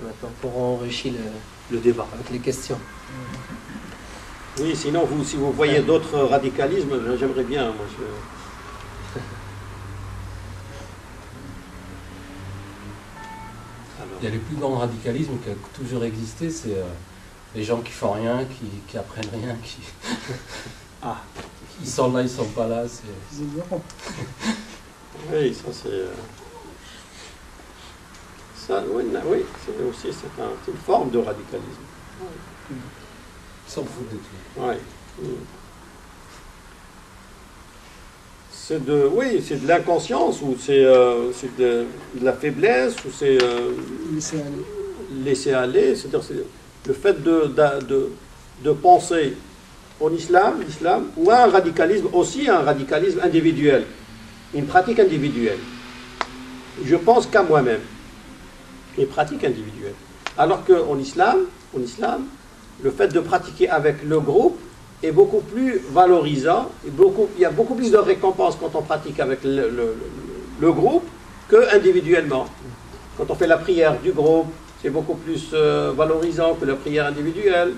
maintenant pour enrichir le débat avec les questions. Oui, sinon, si vous voyez d'autres radicalismes, j'aimerais bien. Moi, Il y a le plus grand radicalisme qui a toujours existé, c'est les gens qui font rien, qui apprennent rien, ils sont là, ils sont pas là. Oui, ça c'est... Ça, oui, c'est aussi c'est une forme de radicalisme. Ils s'en foutent de tout. Ouais. C'est de l'inconscience, ou c'est de la faiblesse, ou c'est laisser aller. C'est-à-dire le fait de penser en l'islam, ou un radicalisme, aussi un radicalisme individuel, une pratique individuelle. Je pense qu'à moi-même, une pratique individuelle. Alors qu'en islam, le fait de pratiquer avec le groupe est beaucoup plus valorisant, il y a beaucoup plus de récompenses quand on pratique avec le groupe que individuellement. Quand on fait la prière du groupe, c'est beaucoup plus valorisant que la prière individuelle,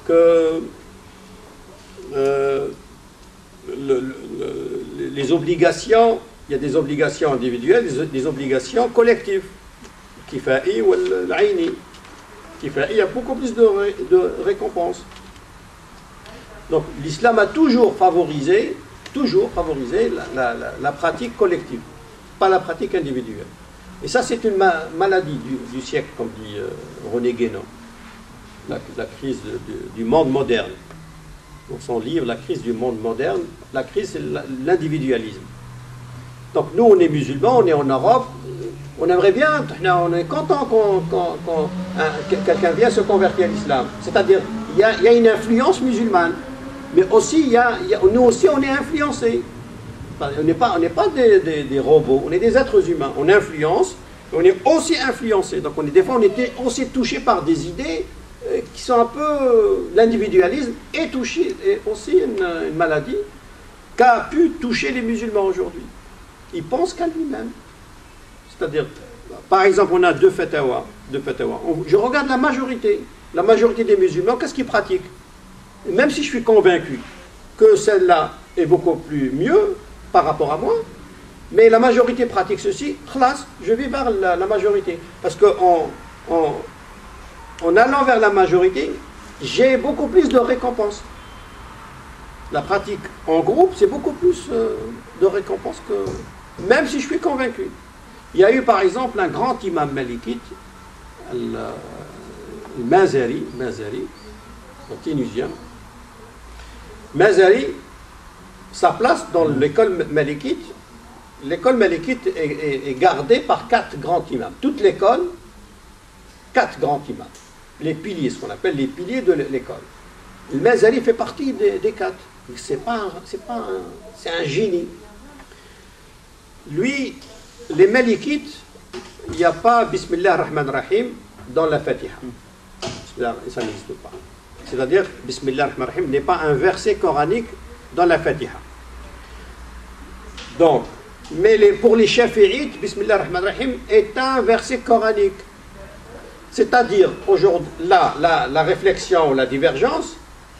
que les obligations, il y a des obligations individuelles, des obligations collectives. Kifa'i ou l'Aini. Kifa'i, il y a beaucoup plus de récompenses. Donc l'islam a toujours favorisé la pratique collective, pas la pratique individuelle. Et ça, c'est une maladie du siècle, comme dit René Guénon. La crise du monde moderne. Dans son livre, La crise du monde moderne, la crise, c'est l'individualisme. Donc nous, on est musulmans, on est en Europe, on aimerait bien, on est content quand quelqu'un vient se convertir à l'islam. C'est-à-dire, il y a une influence musulmane, mais aussi, nous aussi, on est influencés. On n'est pas des robots, on est des êtres humains. On influence, on est aussi influencés. Donc des fois, on était aussi touchés par des idées qui sont un peu... L'individualisme est touché, et aussi une maladie qu'a pu toucher les musulmans aujourd'hui. Ils pensent qu'à lui-même. C'est-à-dire, par exemple, on a deux fatawas. Je regarde la majorité des musulmans, qu'est-ce qu'ils pratiquent? Même si je suis convaincu que celle-là est beaucoup plus mieux par rapport à moi, mais la majorité pratique ceci, classe, je vais vers la majorité. Parce qu'en allant vers la majorité, j'ai beaucoup plus de récompenses. La pratique en groupe, c'est beaucoup plus de récompenses que... Même si je suis convaincu. Il y a eu par exemple un grand imam malikite, Mazari, un Tunisien. Mazari, sa place dans l'école malikite est gardée par 4 grands imams. Toute l'école, 4 grands imams. Les piliers, ce qu'on appelle les piliers de l'école. Le Mazari fait partie des 4. C'est un génie. Lui, les Malikites, il n'y a pas Bismillah ar-Rahman ar-Rahim dans la Fatiha. Ça n'existe pas. C'est-à-dire, Bismillah ar-Rahman ar-Rahim n'est pas un verset coranique dans la Fatiha. Donc, mais pour les Shafi'ites, Bismillah ar-Rahman ar-Rahim est un verset coranique. C'est-à-dire, aujourd'hui, là, la réflexion ou la divergence,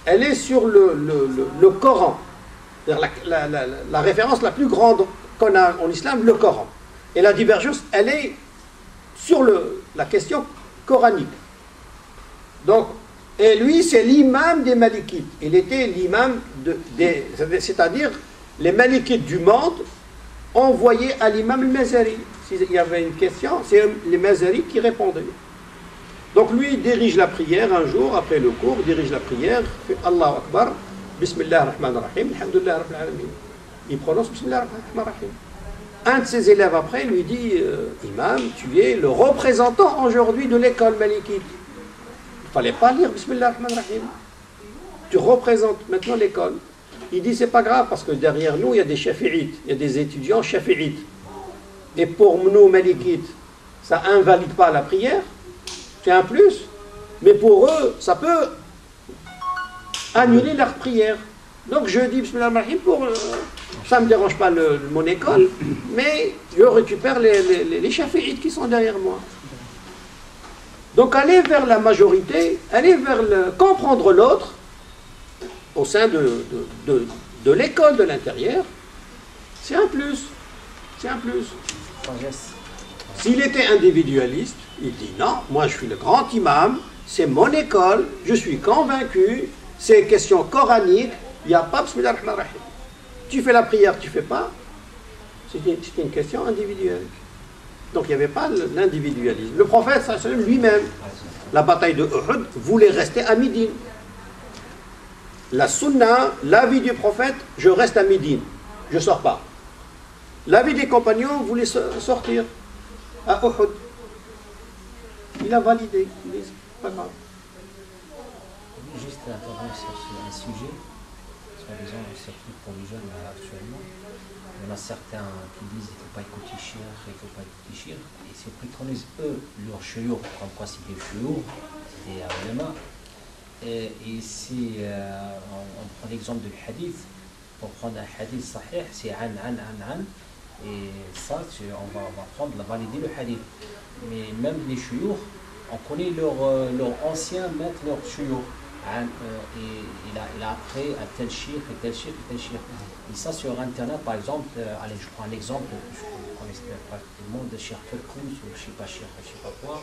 elle est sur le Coran. C'est-à-dire la référence la plus grande qu'on a en islam, le Coran. Et la divergence, elle est sur la question coranique. Donc, et lui, c'est l'imam des Malikites. Il était l'imam c'est-à-dire les Malikites du monde envoyaient à l'imam al-Mazari. S'il y avait une question, c'est les Mazari qui répondaient. Donc lui, il dirige la prière un jour, après le cours, il dirige la prière, fait Allahu Akbar, Bismillah ar-Rahman ar-Rahim, Alhamdulillah Rabbil Alamin. Il prononce Bismillah ar-Rahman ar-Rahim. Un de ses élèves après lui dit Imam, tu es le représentant aujourd'hui de l'école malikite. Il ne fallait pas lire Bismillah ar-Rahman ar-Rahim. Tu représentes maintenant l'école. Il dit c'est pas grave parce que derrière nous il y a des shafi'ites, il y a des étudiants shafi'ites. Et pour nous malikites, ça invalide pas la prière, c'est un plus. Mais pour eux, ça peut annuler leur prière. Donc je dis Bismillah ar-Rahman ar-Rahim pour... ça ne me dérange pas mon école, mais je récupère les shafi'ites qui sont derrière moi. Donc aller vers la majorité, aller vers comprendre l'autre au sein de l'école de l'intérieur, c'est un plus. C'est un plus. S'il était individualiste, il dit non, moi je suis le grand imam, c'est mon école, je suis convaincu, c'est question coranique, il n'y a pas bismillah ar-Rahman ar-Rahim. Tu fais la prière, tu ne fais pas, c'était une question individuelle. Donc il n'y avait pas l'individualisme. Le prophète lui-même, la bataille de Uhud, voulait rester à Médine. La sunna, l'avis du prophète, je reste à Médine, je ne sors pas. L'avis des compagnons voulait sortir à Uhud. Il a validé, il dit, pas grave. Juste intervenir sur un sujet, soi-disant, surtout pour les jeunes actuellement. Il y en a certains qui disent qu'il ne faut pas écouter Cheikh, il ne faut pas écouter Cheikh. Et c'est préconisent eux, leur chiour, comme quoi c'est des chiours, c'est des ulama. Et si on prend l'exemple du hadith, pour prendre un hadith sahih, c'est an. Et ça, on va prendre, valider le hadith. Mais même les chiours, on connaît leur ancien maître, leur chiour. Il a appris à tel chiffre, et tel chiffre, et tel chiffre. Et ça sur Internet, par exemple, allez, je prends un exemple, je connais pas tout le monde, de Cheikh Felkouz, ou je sais pas quoi,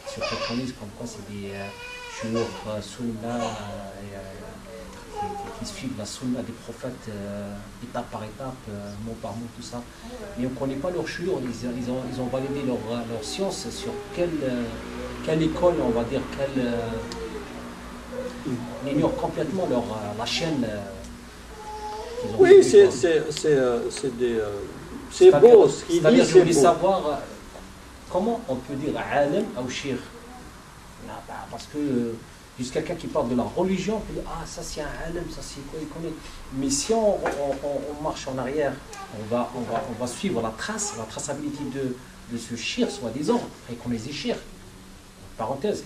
se préconise comme quoi c'est des chiours sunna, qui suivent la sunna des prophètes étape par étape, mot par mot, tout ça. Mais on ne connaît pas leur chiour, ils ont validé leur science sur quelle école, on va dire, on ignore complètement la chaîne qu'ils ont. Oui, c'est beau, ce qu'il dit, je voulais savoir comment on peut dire alim ou shir. Parce que juste quelqu'un qui parle de la religion peut dire ah ça c'est un alim, ça c'est quoi il connaît. Mais si on marche en arrière, on va suivre la traçabilité de ce shir soi-disant, et qu'on les shir. Parenthèse.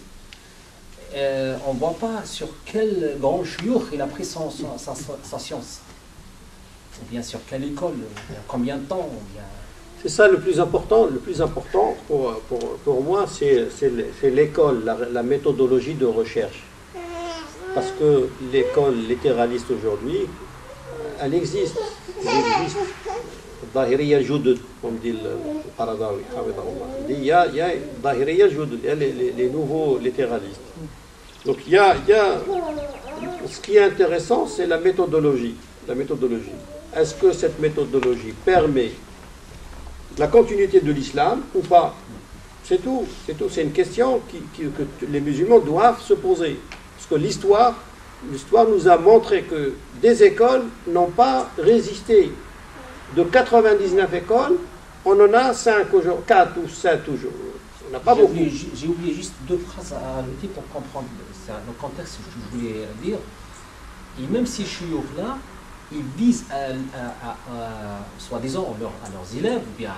On ne voit pas sur quel grand chiour il a pris sa science. Ou bien sur quelle école, combien de temps. C'est ça le plus important. Le plus important pour moi, c'est l'école, la méthodologie de recherche. Parce que l'école littéraliste aujourd'hui, elle existe. Dahiriya Judud, comme dit le Qaradawi. Il y a Dahiriya Judud, les nouveaux littéralistes. Donc il y a ce qui est intéressant, c'est la méthodologie. Est-ce que cette méthodologie permet la continuité de l'islam ou pas? C'est tout. C'est une question que les musulmans doivent se poser. Parce que l'histoire nous a montré que des écoles n'ont pas résisté. De 99 écoles, on en a 5 aujourd'hui, 4 ou 7 aujourd'hui. On n'a pas beaucoup. J'ai oublié juste 2 phrases à ajouter pour comprendre le contexte que je voulais dire. Et même ces chiours-là, ils disent soi-disant à leurs élèves, ou bien à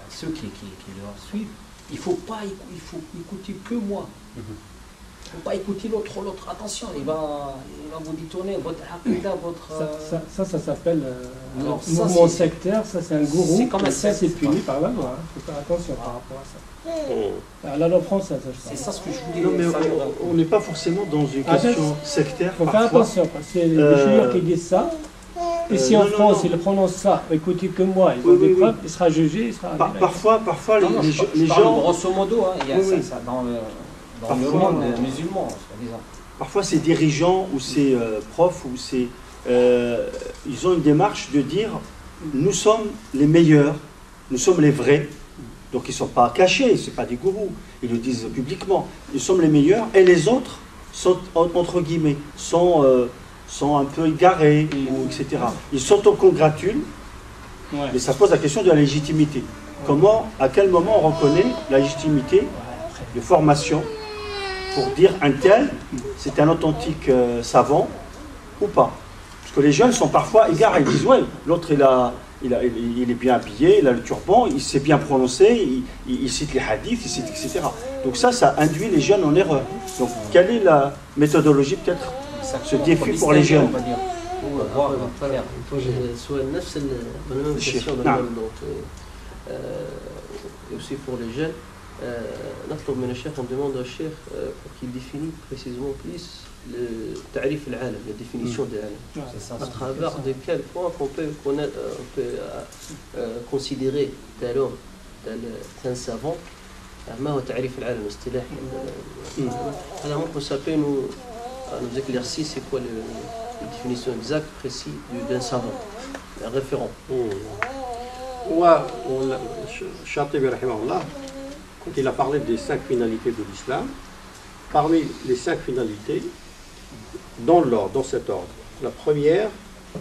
ceux qui leur suivent, il faut écouter que moi. Il ne faut pas écouter l'autre. Attention, il va vous détourner votre aqidah, votre... Ça s'appelle mouvement sectaire, ça c'est un gourou. C'est comme ça c'est puni par la loi. Il faut faire attention par rapport à ça. La loi française, c'est ça ce que je voulais. Non, mais on n'est pas forcément dans une question sectaire. Il faut faire attention, parce que les juifs qui disent ça, ici en France, ils prononcent ça, écoutez que moi, ils ont des preuves, il sera jugé, il sera... Parfois, les gens... Grosso modo, il y a ça dans le monde musulman, soi-disant. Parfois, ces dirigeants ou ces profs, ils ont une démarche de dire nous sommes les meilleurs, nous sommes les vrais. Donc ils ne sont pas cachés, ce n'est pas des gourous, ils le disent publiquement. Nous sommes les meilleurs et les autres sont, entre guillemets, sont un peu égarés, etc. Ils s'autocongratulent, mais ça pose la question de la légitimité. À quel moment on reconnaît la légitimité de formation pour dire un tel, c'est un authentique savant ou pas? Parce que les jeunes sont parfois égarés, ils disent ouais, l'autre il est bien habillé, il a le turban, il sait bien prononcer, il cite les hadiths, il cite, etc. Donc ça induit les jeunes en erreur. Donc quelle est la méthodologie peut-être, ce défi pour les jeunes? Et aussi pour les jeunes, نطلب من الشيخ, on demande au cheikh pour qu'il définisse précisément plus le tarif al-alam, la définition de l'alam. À travers de quel point qu'on peut connaître, on peut considérer tel homme, tel savant. ما هو تعريف العالم الاصطلاحي؟ هذا ممكن ça peut nous éclaircir c'est quoi la définition exacte, précise d'un savant, un référent. Chatibi rahimahullah, quand il a parlé des 5 finalités de l'islam, parmi les 5 finalités, dans cet ordre, la première,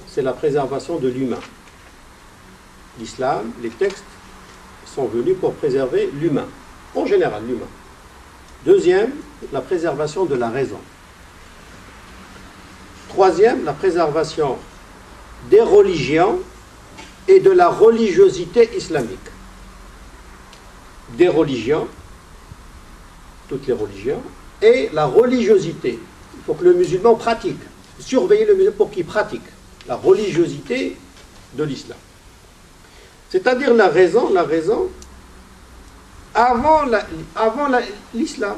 c'est la préservation de l'humain. L'islam, les textes sont venus pour préserver l'humain, en général l'humain. Deuxième, la préservation de la raison. Troisième, la préservation des religions et de la religiosité islamique. Des religions, toutes les religions, et la religiosité. Il faut que le musulman pratique, surveiller le musulman pour qu'il pratique la religiosité de l'islam. C'est-à-dire la raison avant l'islam.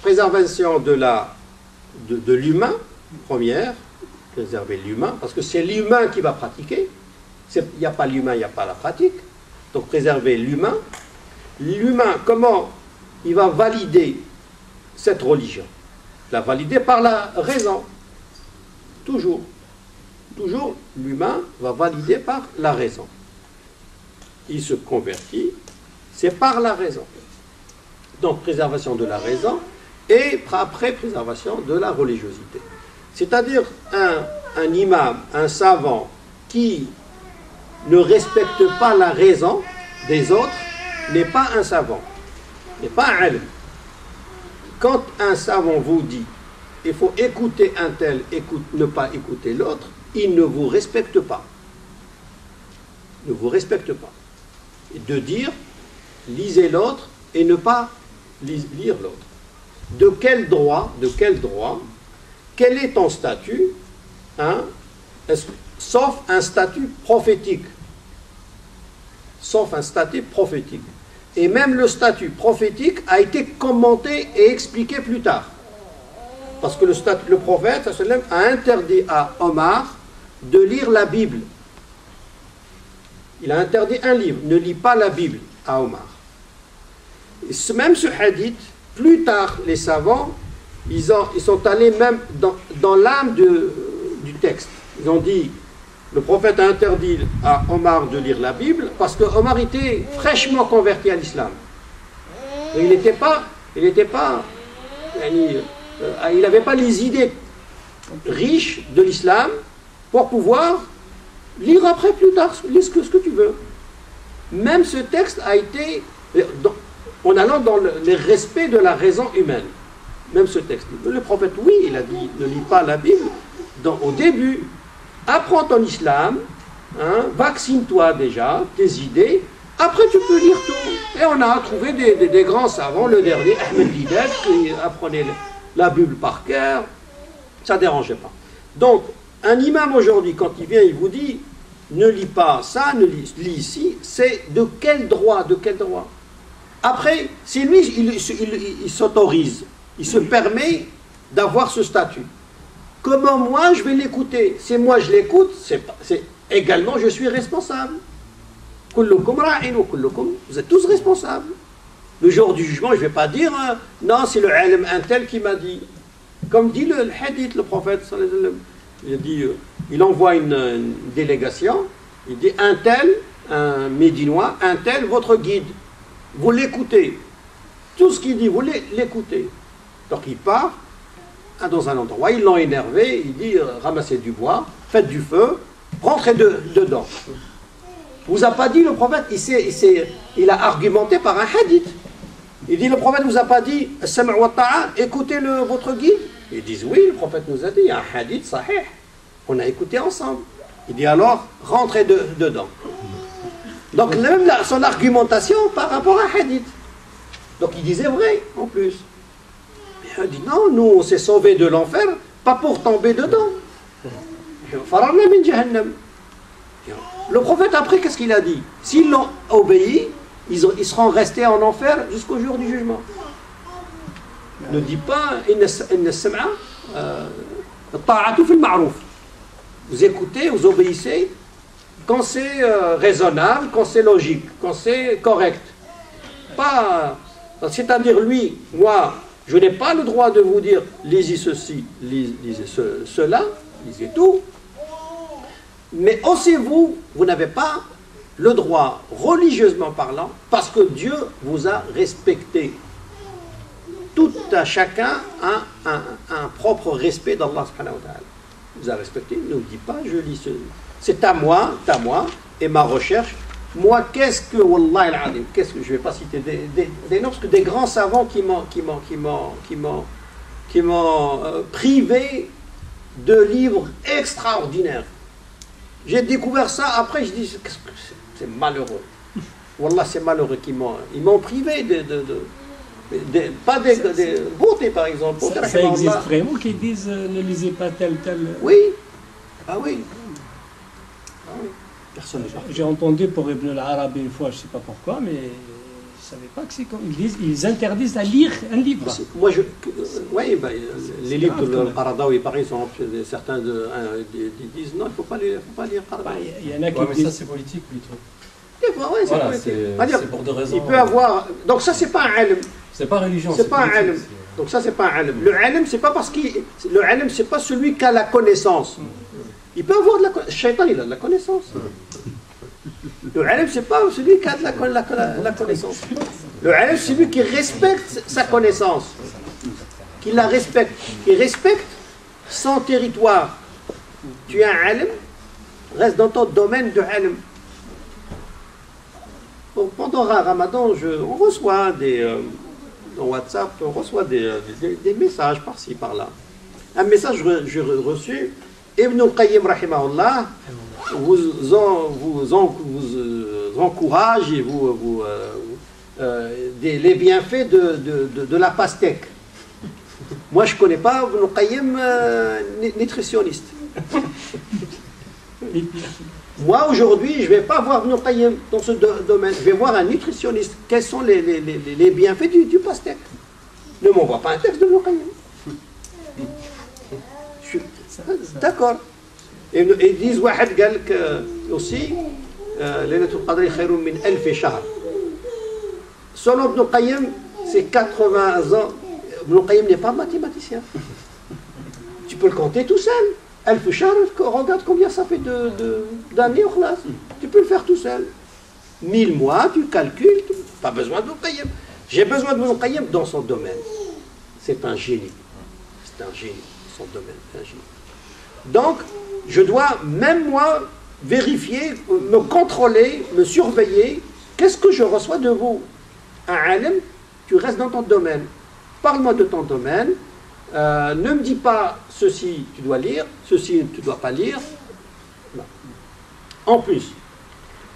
Préservation de l'humain, première, préserver l'humain, parce que c'est l'humain qui va pratiquer. Il n'y a pas l'humain, il n'y a pas la pratique. Donc préserver l'humain. L'humain, comment il va valider cette religion? La valider par la raison. Toujours. Toujours, l'humain va valider par la raison. Il se convertit, c'est par la raison. Donc préservation de la raison et après préservation de la religiosité. C'est-à-dire un imam, un savant qui ne respecte pas la raison des autres n'est pas un savant, n'est pas un alim. Quand un savant vous dit il faut écouter un tel, ne pas écouter l'autre, il ne vous respecte pas. Ne vous respecte pas. Et de dire lisez l'autre et ne pas lire l'autre. De quel droit, quel est ton statut, hein, sauf un statut prophétique. Sauf un statut prophétique. Et même le statut prophétique a été commenté et expliqué plus tard. Parce que le prophète a interdit à Omar de lire la Bible. Il a interdit un livre, ne lis pas la Bible à Omar. Et même ce hadith, plus tard, les savants, ils sont allés même dans l'âme du texte. Ils ont dit, le prophète a interdit à Omar de lire la Bible parce que Omar était fraîchement converti à l'islam. Il n'était pas, il n'avait pas les idées riches de l'islam pour pouvoir lire après plus tard, lis ce que tu veux. Même ce texte a été, en allant dans le respect de la raison humaine. Même ce texte. Le prophète, oui, il a dit, ne lis pas la Bible au début. Apprends ton islam, hein, vaccine-toi déjà, tes idées, après tu peux lire tout. Et on a trouvé des grands savants, le dernier, Ahmed Didat, qui apprenait la Bible par cœur, ça ne dérangeait pas. Donc, un imam aujourd'hui, quand il vient, il vous dit, ne lis pas ça, lis ici, c'est de quel droit, Après, si lui, il s'autorise, il se permet d'avoir ce statut. Comment moi je vais l'écouter? C'est moi je l'écoute, c'est également je suis responsable. Vous êtes tous responsables. Le jour du jugement, je ne vais pas dire non, c'est le alim un tel qui m'a dit. Comme dit le hadith, le prophète, il dit, il envoie une délégation, il dit un tel, un médinois, un tel, votre guide. Vous l'écoutez. Tout ce qu'il dit, vous l'écoutez. Donc il part dans un endroit, ils l'ont énervé, il dit ramassez du bois, faites du feu, rentrez dedans. Vous a pas dit le prophète, il a argumenté par un hadith. Il dit le prophète vous a pas dit écoutez votre guide. Ils disent oui, le prophète nous a dit, il y a un hadith sahih, on a écouté ensemble. Il dit alors rentrez dedans. Donc même son argumentation par rapport à un hadith. Donc il disait vrai en plus. Il dit non, nous on s'est sauvés de l'enfer, pas pour tomber dedans. Le prophète après, qu'est-ce qu'il a dit? S'ils l'ont obéi, ils seront restés en enfer jusqu'au jour du jugement. Ne dis pas vous écoutez, vous obéissez quand c'est raisonnable, quand c'est logique, quand c'est correct. Pas, c'est-à-dire lui, moi, je n'ai pas le droit de vous dire lisez ceci, lisez cela, lisez tout. Mais aussi vous n'avez pas le droit, religieusement parlant, parce que Dieu vous a respecté. Tout à chacun a un propre respect d'Allah subhanahu wa ta'ala. Vous a respecté, ne vous dites pas, je lis ce... C'est à moi, et ma recherche. Moi, qu'est-ce que, Wallah al-Adim, qu'est-ce que, je ne vais pas citer des noms, parce que des grands savants qui m'ont privé de livres extraordinaires. J'ai découvert ça, après je dis, c'est malheureux. Wallah, c'est malheureux ils m'ont privé pas des beautés, par exemple. Ça existe vraiment qu'ils disent ne lisez pas tel. Oui. Ah oui. Ah oui. Personne n'est parfait. J'ai entendu pour Ibn al-Arabi une fois, je ne sais pas pourquoi, mais je ne savais pas que c'est comme. Ils interdisent à lire un livre. Moi, oui, les livres de Qaradawi, par exemple, certains disent non, il ne faut pas lire Qaradawi. Il y en a qui mais disent. ça, c'est politique plutôt. Ouais, Voilà, c'est pour deux raisons. Il peut avoir. Donc, ça, c'est pas un ilm. C'est pas religion. C'est pas un ilm. Donc, ça, c'est pas un ilm. Le ilm, c'est pas parce qu'il. Le ilm, c'est pas celui qui a la connaissance. Il peut avoir de la connaissance. Shaitan, il a de la connaissance. Le ilm, c'est pas celui qui a de la connaissance. Le ilm, c'est celui qui respecte sa connaissance. Qui la respecte. Qui respecte son territoire. Tu es un ilm, reste dans ton domaine de ilm. Pendant Ramadan, on reçoit dans WhatsApp, on reçoit des messages par-ci, par-là. Un message que j'ai reçu, Ibn al-Qayyim, rahimahullah, vous encourage et les bienfaits de la pastèque. Moi, je ne connais pas Ibn al-Qayyim nutritionniste. Moi, aujourd'hui, je ne vais pas voir Ibn al-Qayyim dans ce domaine. Je vais voir un nutritionniste. Quels sont les bienfaits du pastèque? Ne m'envoie pas un texte de Ibn al-Qayyim. D'accord. Et ils disent, Wahed Galk aussi, Laylatul Qadri khayrun min alf shahr. Selon Ibn al-Qayyim, c'est 80 ans. Ibn al-Qayyim n'est pas mathématicien. Tu peux le compter tout seul. Alf shahr, regarde combien ça fait d'années en classe. Tu peux le faire tout seul. 1000 mois, tu calcules, pas besoin d'Ibn al-Qayyim. J'ai besoin d'Ibn al-Qayyim dans son domaine. C'est un génie. C'est un génie, son domaine, c'est un génie. Donc, je dois, même moi, vérifier, me contrôler, me surveiller. Qu'est-ce que je reçois de vous? Un alim, tu restes dans ton domaine. Parle-moi de ton domaine. Ne me dis pas ceci tu dois lire, ceci tu ne dois pas lire. Non. En plus,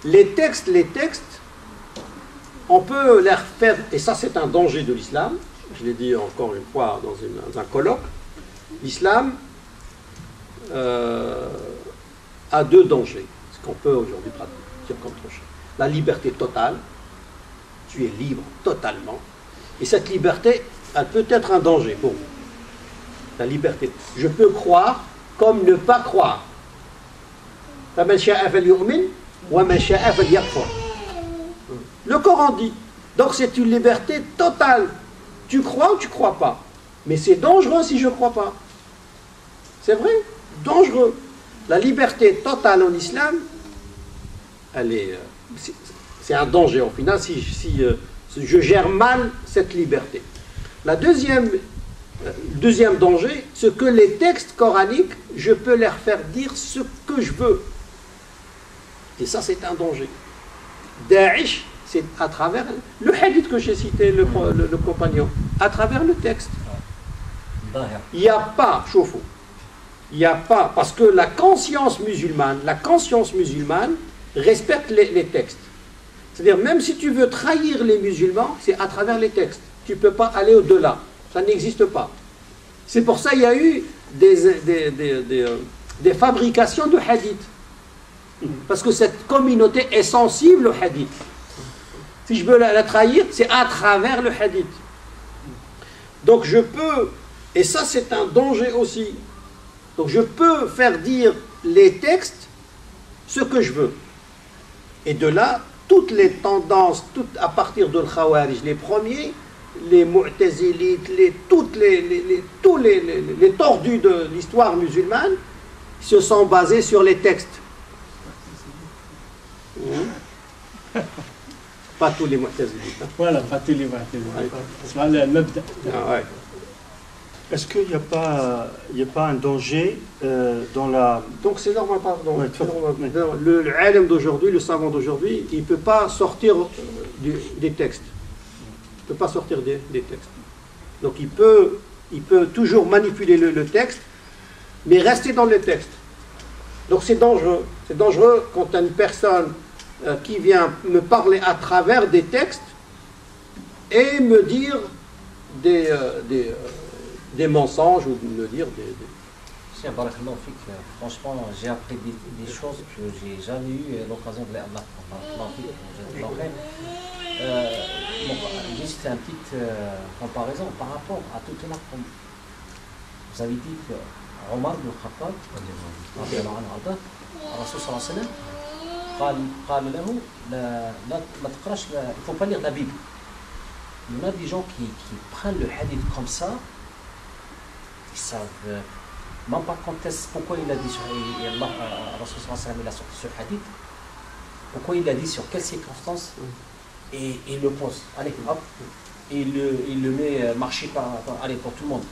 les textes, on peut les faire, et ça c'est un danger de l'islam, je l'ai dit encore une fois dans un colloque, l'islam a deux dangers, ce qu'on peut aujourd'hui pratiquer comme danger. La liberté totale, tu es libre totalement, et cette liberté, elle peut être un danger pour vous. La liberté. Je peux croire comme ne pas croire. Le Coran dit. Donc c'est une liberté totale. Tu crois ou tu ne crois pas. Mais c'est dangereux si je ne crois pas. C'est vrai, dangereux. La liberté totale en islam, c'est un danger au final si je gère mal cette liberté. Deuxième danger, c'est que les textes coraniques, je peux leur faire dire ce que je veux. Et ça, c'est un danger. Daesh, c'est à travers le hadith que j'ai cité, le compagnon, à travers le texte. Il n'y a pas, chauffe. Il n'y a pas, parce que la conscience musulmane respecte les textes. C'est-à-dire, même si tu veux trahir les musulmans, c'est à travers les textes. Tu ne peux pas aller au-delà. Ça n'existe pas. C'est pour ça qu'il y a eu des fabrications de hadith. Parce que cette communauté est sensible au hadith. Si je veux la trahir, c'est à travers le hadith. Donc je peux, et ça c'est un danger aussi, donc je peux faire dire les textes ce que je veux. Et de là, toutes les tendances, à partir de l'Khawarij, les premiers, les Mu'tazilites, tous les tordus de l'histoire musulmane, se sont basés sur les textes. Pas tous les Mu'tazilites. Hein. Voilà, pas tous les Mu'tazilites. C'est le mabda. Ah, ouais. Est-ce qu'il n'y a pas un danger dans la... Donc c'est normal, pardon. Ouais, Le alim d'aujourd'hui, le savant d'aujourd'hui, il ne peut pas sortir des textes. Il ne peut pas sortir des textes. Donc il peut toujours manipuler le texte, mais rester dans le texte. Donc c'est dangereux. C'est dangereux quand une personne qui vient me parler à travers des textes et me dire des mensonges ou me dire des... Franchement, j'ai appris des choses que j'ai jamais eu l'occasion de l'apprendre. Juste une petite comparaison par rapport à tout cela. Vous avez dit que Omar ibn Khattab, الرسول صلى الله عليه وسلم قال له لا تقراش il ne faut pas lire la Bible. Il y a des gens qui prennent le hadith comme ça, ils savent même pas quand est-ce, pourquoi il a dit sur Allah, Rasul sallallahu alayhi wa sallam, il a sorti ce hadith, pourquoi il a dit sur quelles circonstances, et il le pose, allez hop, et il le met marcher allez, pour tout le monde.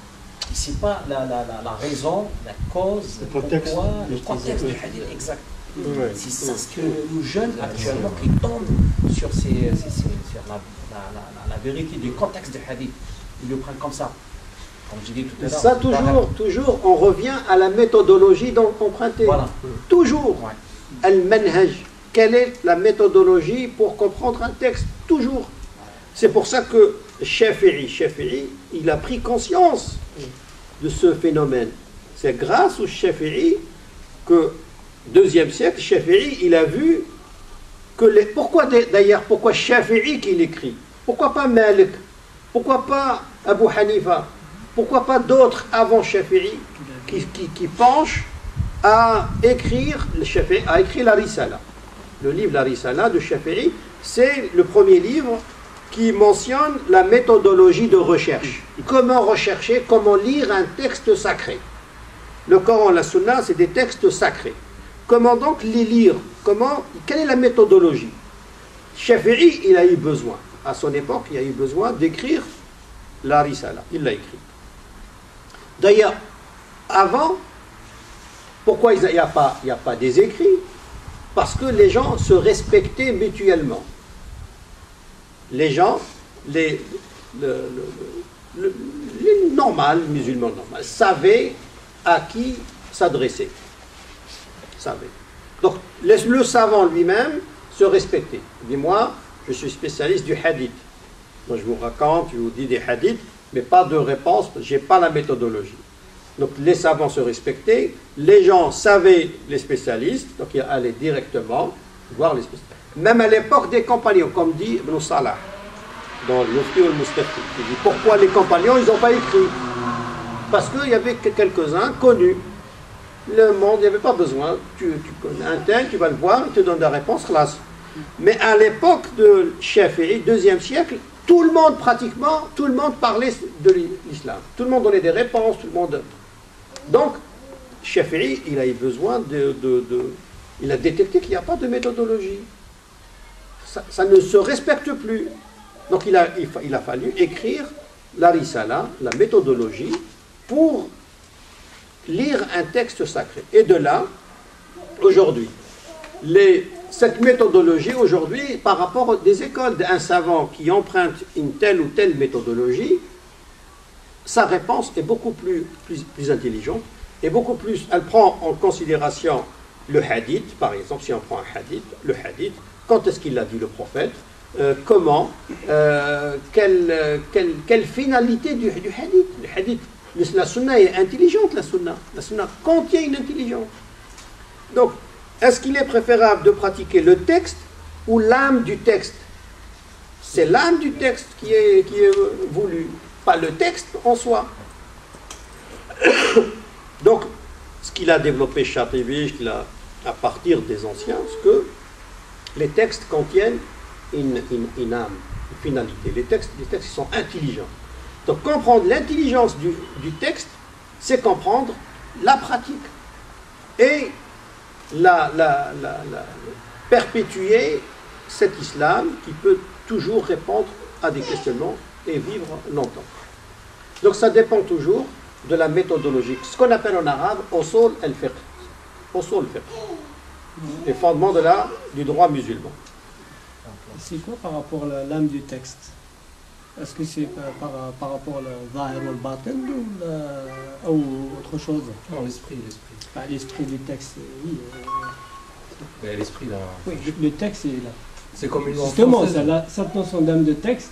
Et c'est pas la raison, la cause, le contexte, pourquoi, le contexte du hadith exact. Ouais. C'est ça ce que nous jeunes actuellement qui tombent sur la vérité du contexte du hadith. Ils le prennent comme ça. Comme j'ai dit tout à l'heure. Ça toujours, on revient à la méthodologie donc empruntée. Voilà. Toujours. Ouais. Al-manhaj. Quelle est la méthodologie pour comprendre un texte? Toujours. C'est pour ça que Shafi'i, il a pris conscience de ce phénomène. C'est grâce au Shafi'i que, 2e siècle, Shafi'i, il a vu que pourquoi Shafi'i qu'il écrit? Pourquoi pas Malik? Pourquoi pas Abu Hanifa? Pourquoi pas d'autres avant Shafi'i qui penchent à écrire la Risala? Le livre La Risala de Shafi'i, c'est le premier livre qui mentionne la méthodologie de recherche. Comment rechercher, comment lire un texte sacré. Le Coran, la Sunna, c'est des textes sacrés. Comment donc les lire? Quelle est la méthodologie? Shafi'i, il a eu besoin, à son époque, il a eu besoin d'écrire la Risala. Il l'a écrit. D'ailleurs, avant, pourquoi il n'y a pas des écrits? Parce que les gens se respectaient mutuellement. Les gens, les musulmans normaux, savaient à qui s'adresser. Donc, le savant lui-même se respectait. Il dit, moi, je suis spécialiste du hadith. Moi, je vous raconte, je vous dis des hadiths, mais pas de réponse, je n'ai pas la méthodologie. Donc, les savants se respectaient, les gens savaient les spécialistes, donc ils allaient directement voir les spécialistes. Même à l'époque des compagnons, comme dit Ibn Salah, dans le Mufti ou le Mustafi. Il dit, pourquoi les compagnons, ils n'ont pas écrit? Parce qu'il y avait quelques-uns connus. Le monde, il n'y avait pas besoin. Tu connais un tel, tu vas le voir, il te donne la réponse, classe. Mais à l'époque de Shafi'i, 2e siècle, pratiquement tout le monde parlait de l'islam. Tout le monde donnait des réponses, tout le monde... Donc, Shafi'i, il a eu besoin il a détecté qu'il n'y a pas de méthodologie. Ça ne se respecte plus. Donc, il a fallu écrire la Risala, la méthodologie, pour lire un texte sacré. Et de là, aujourd'hui, cette méthodologie, aujourd'hui, par rapport aux des écoles d'un savant qui emprunte une telle ou telle méthodologie, sa réponse est beaucoup plus intelligente et beaucoup plus. Elle prend en considération le hadith, par exemple, si on prend un hadith, le hadith, quand est-ce qu'il l'a dit le prophète, comment, quelle finalité du hadith. Le hadith, la sunna est intelligente, la sunna contient une intelligence. Donc, est-ce qu'il est préférable de pratiquer le texte ou l'âme du texte? C'est l'âme du texte qui est voulue, pas le texte en soi. Donc, ce qu'il a développé Chatibi, à partir des anciens, c'est que les textes contiennent une âme, une finalité. Les textes ils sont intelligents. Donc, comprendre l'intelligence du texte, c'est comprendre la pratique et perpétuer cet islam qui peut toujours répondre à des questionnements et vivre longtemps. Donc ça dépend toujours de la méthodologie, ce qu'on appelle en arabe usul al-fiqh. Usul al-fiqh, les fondements du droit musulman. C'est quoi par rapport à l'âme du texte? Est-ce que c'est par rapport au zahir ou au batin ou autre chose? Non, l'esprit. L'esprit du texte, oui. Mais l'esprit, là... Oui, le texte est là. C'est comme une langue justement, française. cette notion d'âme de texte,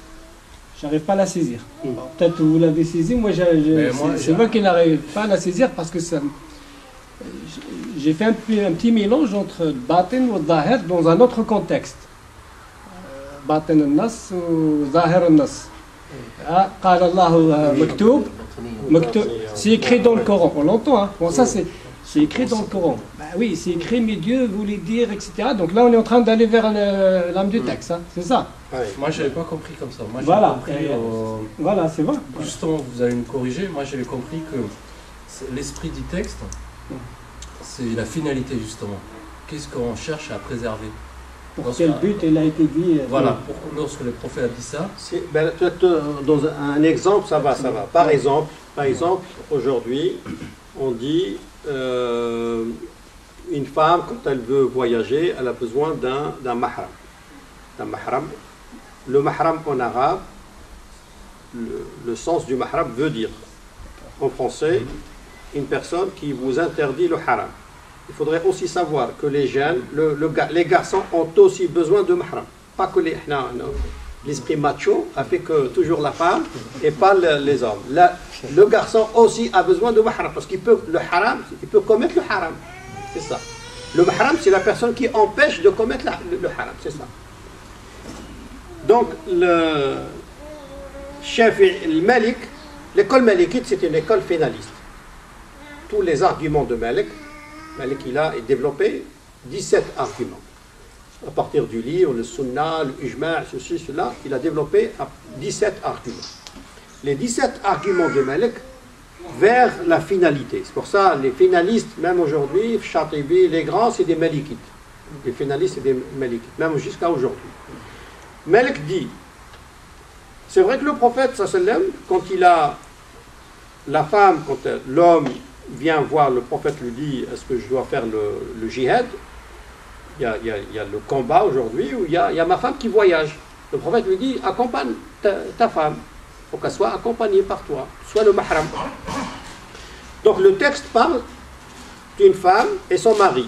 j'arrive pas à la saisir. Peut-être que vous l'avez saisie, c'est moi qui n'arrive pas à la saisir parce que j'ai fait un petit mélange entre le batin ou le zahir dans un autre contexte. Batin al-nas ou zahir al-nas. قال الله مكتوب c'est écrit dans le Coran, on l'entend, hein. Bon, ça c'est écrit dans le Coran. Bah oui, c'est écrit, mais Dieu voulait dire, etc. Donc là, on est en train d'aller vers l'âme du texte, hein. C'est ça. Ouais. Moi, je n'avais pas compris comme ça. Moi, Voilà. compris, Voilà, c'est vrai. justement, vous allez me corriger. Moi, j'avais compris que l'esprit du texte, c'est la finalité, justement. Qu'est-ce qu'on cherche à préserver? Pour quel but il a été dit. Voilà, lorsque le prophète a dit ça. Dans un exemple, ça va. Par exemple, aujourd'hui, on dit une femme, quand elle veut voyager, elle a besoin d'un mahram. Le mahram en arabe, le sens du mahram veut dire, en français, une personne qui vous interdit le haram. Il faudrait aussi savoir que les jeunes, les garçons ont aussi besoin de mahram. Pas que l'esprit macho a fait que toujours la femme et pas les hommes. Le garçon aussi a besoin de mahram parce qu'il peut commettre le haram. C'est ça. Le mahram, c'est la personne qui empêche de commettre le haram. C'est ça. Donc, le Malik, l'école malikite, c'est une école finaliste. Tous les arguments de Malik, il a développé 17 arguments. À partir du livre, le sunnah, le ijma', ceci, cela, il a développé 17 arguments. Les 17 arguments de Malik vers la finalité. C'est pour ça, les finalistes, même aujourd'hui, Chatibi, les grands, c'est des Malikites. Les finalistes, c'est des Malikites, même jusqu'à aujourd'hui. Malik dit, c'est vrai que le prophète, sallam, quand il a la femme, quand l'homme vient voir le prophète, lui dit, est-ce que je dois faire le jihad? Il y a le combat aujourd'hui où il y a ma femme qui voyage. Le prophète lui dit, accompagne ta femme, pour qu'elle soit accompagnée par toi, soit le mahram. Donc le texte parle d'une femme et son mari.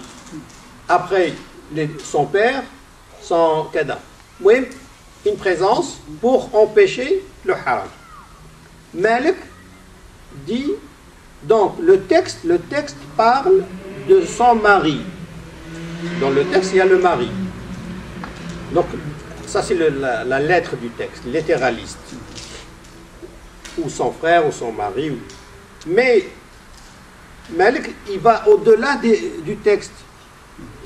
Après, son père, son kada. Oui, une présence pour empêcher le haram. Malik dit, donc le texte parle de son mari. Dans le texte, il y a le mari. Donc, ça c'est la lettre du texte, littéraliste. Ou son frère, ou son mari. Mais, Malik, il va au-delà du texte.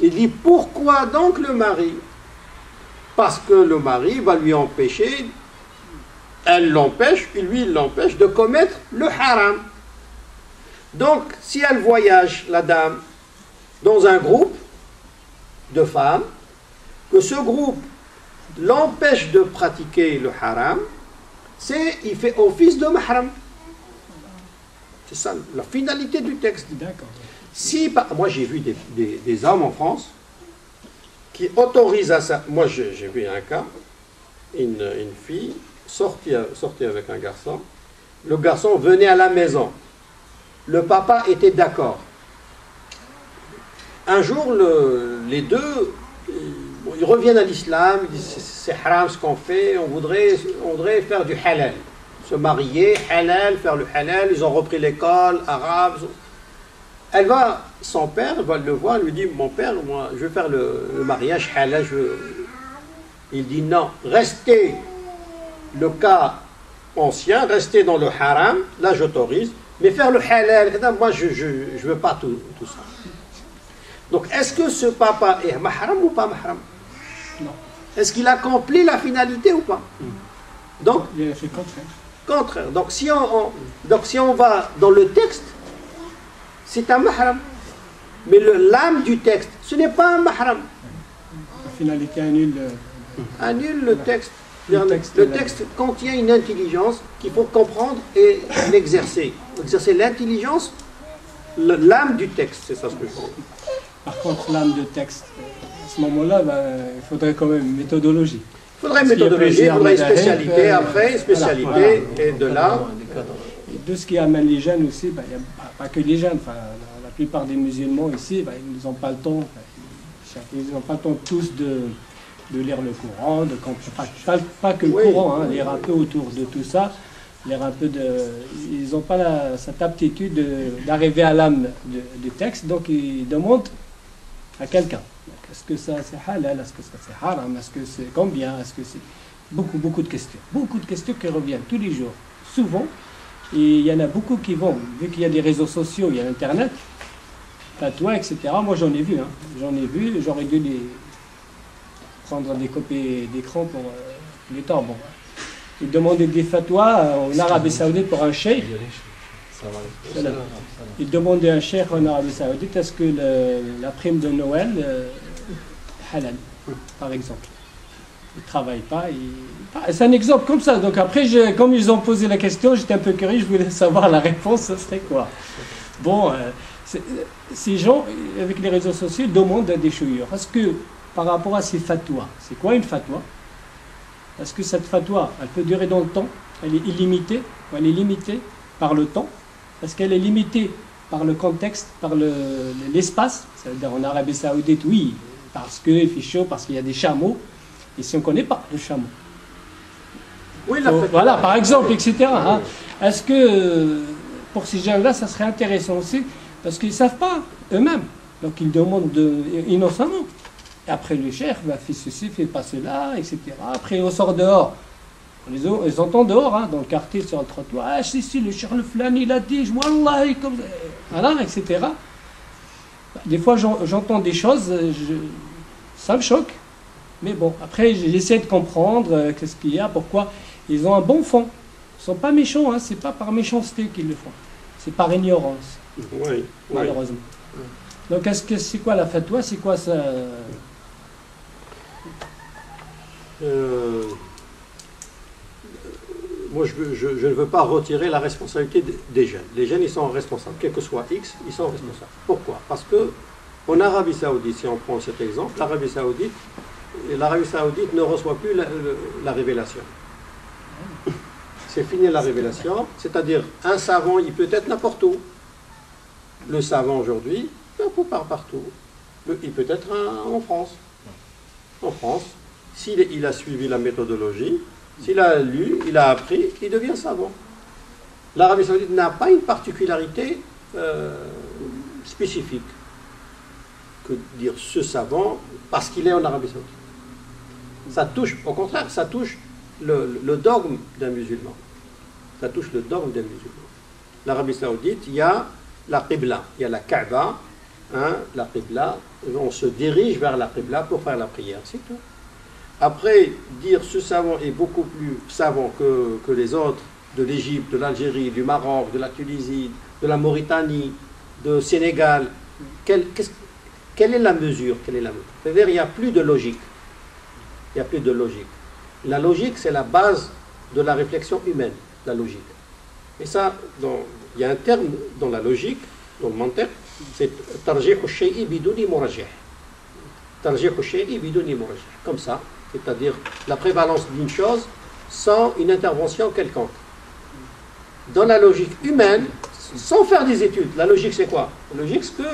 Il dit, pourquoi donc le mari? Parce que le mari va lui empêcher, elle l'empêche, puis lui il l'empêche de commettre le haram. Donc, si elle voyage, la dame, dans un groupe de femmes, que ce groupe l'empêche de pratiquer le haram, il fait office de mahram. C'est ça, la finalité du texte. D'accord. Moi, j'ai vu des hommes en France qui autorisent à ça. Moi, j'ai vu un cas, une fille sortie avec un garçon. Le garçon venait à la maison. Le papa était d'accord. Un jour, les deux, ils reviennent à l'islam, ils disent c'est haram ce qu'on fait, on voudrait faire du halal. Se marier, halal, faire le halal, ils ont repris l'école, arabe. Son père va le voir, lui dit, mon père, moi, je veux faire le mariage halal, Il dit non, restez le cas ancien, restez dans le haram, là j'autorise, mais faire le halal, moi je ne veux pas tout ça. Donc est-ce que ce papa est mahram ou pas mahram? Non. Est-ce qu'il accomplit la finalité ou pas? Donc, Il a fait contraire. contraire. Donc si on va dans le texte, c'est un mahram. Mais l'âme du texte, ce n'est pas un mahram. La finalité annule. Annule le texte. Le Le texte contient une intelligence qu'il faut comprendre et l'exercer. Exercer l'intelligence, l'âme du texte, c'est ça ce que je veux. Par contre, l'âme de texte, à ce moment-là, il faudrait quand même une méthodologie. Il faudrait une Parce qu'il y a méthodologie, il plusieurs faudrait une madhahib, spécialité après, une spécialité, voilà. et de là, Et de ce qui amène les jeunes aussi, il n'y a pas que les jeunes, la plupart des musulmans ici, ils n'ont pas le temps, ils n'ont pas le temps tous de lire le Coran, de comprendre, pas que le Oui. Coran, lire un peu autour de tout ça, lire un peu ils n'ont pas cette aptitude d'arriver à l'âme du texte, donc ils demandent à quelqu'un. Est-ce que ça c'est halal, est-ce que ça c'est haram, est-ce que c'est combien, est-ce que c'est... Beaucoup de questions. Beaucoup de questions qui reviennent tous les jours, souvent. Et il y en a beaucoup qui vont, vu qu'il y a des réseaux sociaux, il y a Internet, fatwa, etc. Moi j'en ai vu, j'aurais dû les prendre des copies d'écran pour plus tard. Bon. Ils demandaient des fatwas en Arabie Saoudite pour un cheikh. Voilà. Ils demandaient à un cheikh en Arabie Saoudite, est-ce que la prime de Noël halal, par exemple. Ils ne travaillent pas. C'est un exemple comme ça. Donc après, comme ils ont posé la question, j'étais un peu curieux, je voulais savoir la réponse, ça serait quoi. Bon, ces gens, avec les réseaux sociaux, ils demandent des chouilleurs. Est-ce que, par rapport à ces fatwas, c'est quoi une fatwa? Est-ce que cette fatwa, elle peut durer dans le temps? Elle est illimitée? Ou elle est limitée par le temps? Est-ce qu'elle est limitée par le contexte, par l'espace? Ça veut dire en Arabie Saoudite, oui, parce qu'il fait chaud, parce qu'il y a des chameaux. Ici, on ne connaît pas le chameau. oui, Voilà, par exemple, etc. Hein. Est-ce que pour ces gens-là, ça serait intéressant aussi? Parce qu'ils ne savent pas eux-mêmes. Donc, ils demandent innocemment. Et après, le chef fait ceci, fait pas cela, etc. Après, on sort dehors. On les entend dehors, dans le quartier, sur le trottoir. Ah, si, le chef le flan, il a dit, Wallah, comme ça. Voilà, etc. Des fois, j'entends des choses, ça me choque. Mais bon, après, j'essaie de comprendre qu'est-ce qu'il y a, pourquoi. Ils ont un bon fond. Ils ne sont pas méchants, c'est pas par méchanceté qu'ils le font. C'est par ignorance, oui, malheureusement. Donc, c'est quoi la fatwa? C'est quoi ça? Moi, je ne veux pas retirer la responsabilité des jeunes. Les jeunes, ils sont responsables. Quel que soit X, ils sont responsables. Pourquoi? Parce que en Arabie Saoudite, si on prend cet exemple, l'Arabie Saoudite ne reçoit plus la révélation. C'est fini la révélation, c'est-à-dire un savant, il peut être n'importe où. Le savant aujourd'hui, un peu partout. Il peut être en France. En France, s'il a suivi la méthodologie, s'il a lu, il a appris, il devient savant. L'Arabie Saoudite n'a pas une particularité spécifique que dire ce savant parce qu'il est en Arabie Saoudite. Ça touche, au contraire, ça touche le dogme d'un musulman. Ça touche le dogme d'un musulman. L'Arabie Saoudite, il y a la Qibla, il y a la Kaaba, la Qibla, on se dirige vers la Qibla pour faire la prière, c'est tout. Après, dire ce savant est beaucoup plus savant que les autres de l'Égypte, de l'Algérie, du Maroc, de la Tunisie, de la Mauritanie, de Sénégal, quelle est la mesure? C'est-à-dire, il n'y a plus de logique. Il n'y a plus de logique. La logique, c'est la base de la réflexion humaine, la logique. Et ça, il y a un terme dans la logique, dans le mantiq, c'est tarjih al-shay'i biduni murajjih. Tarjih al-shay'i biduni murajjih. Comme ça, c'est-à-dire la prévalence d'une chose sans une intervention quelconque. Dans la logique humaine, sans faire des études, la logique c'est quoi? La logique c'est que,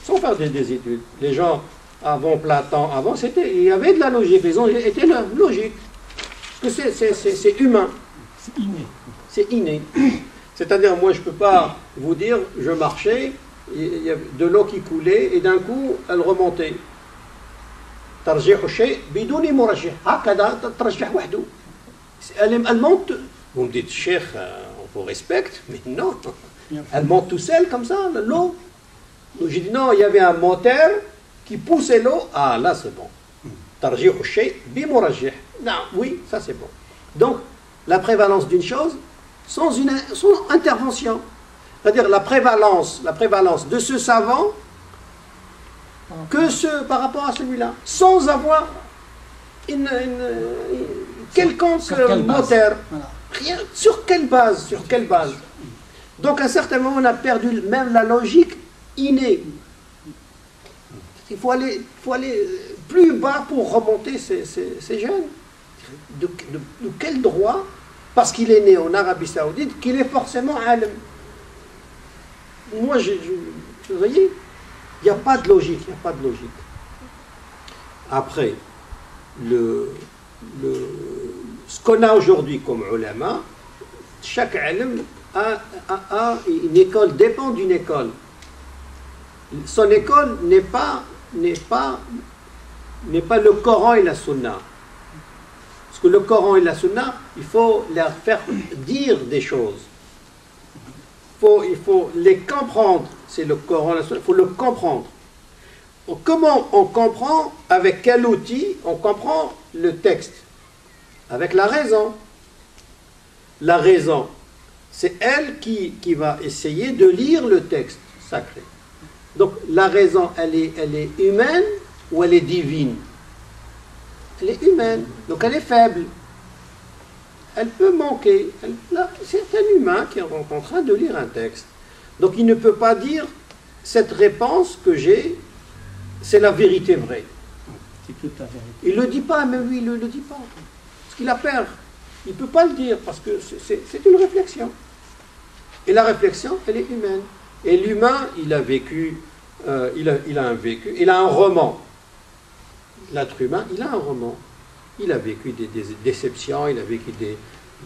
sans faire des études, les gens avant Platon, il y avait de la logique, les gens étaient logiques. Parce que c'est humain. C'est inné. C'est inné. C'est-à-dire, moi, je ne peux pas vous dire, je marchais, il y avait de l'eau qui coulait, et d'un coup, elle remontait. ترجيح الشيء بدون مرجح هكذا ترجح وحده. Elle monte, vous me dites, Cheikh, on vous respecte, mais non, elle monte tout seule comme ça, l'eau. Donc j'ai dit non, il y avait un moteur qui poussait l'eau, ah là c'est bon. Tarjih al-shay bimurajjih. Non, oui, ça c'est bon. Donc la prévalence d'une chose sans intervention. C'est-à-dire la prévalence de ce savant que par rapport à celui-là, sans avoir une quelconque moteur. Voilà. Rien. Sur quelle base? Sur quelle base? Donc à un certain moment, on a perdu même la logique innée. Il faut aller plus bas pour remonter ces jeunes. De quel droit? Parce qu'il est né en Arabie Saoudite, qu'il est forcément alim. Moi, vous voyez, il n'y a pas de logique, il n'y a pas de logique. Après, ce qu'on a aujourd'hui comme ulama, chaque alim a une école, dépend d'une école. Son école n'est pas le Coran et la Sunna. Parce que le Coran et la Sunna, il faut leur faire dire des choses. Il faut les comprendre. C'est le Coran et la Sunna, il faut le comprendre. Comment on comprend? Avec quel outil on comprend le texte? Avec la raison. La raison, c'est elle qui va essayer de lire le texte sacré. Donc la raison, elle est humaine ou elle est divine? Elle est humaine, donc elle est faible. Elle peut manquer. C'est un humain qui est en train de lire un texte. Donc il ne peut pas dire cette réponse que j'ai, c'est la vérité vraie. C'est toute la vérité. Il ne le dit pas, mais oui, il ne le dit pas. Parce qu'il a peur. Il ne peut pas le dire parce que c'est une réflexion. Et la réflexion, elle est humaine. Et l'humain, il a vécu, il a un roman. L'être humain, il a un roman. Il a vécu des déceptions, il a vécu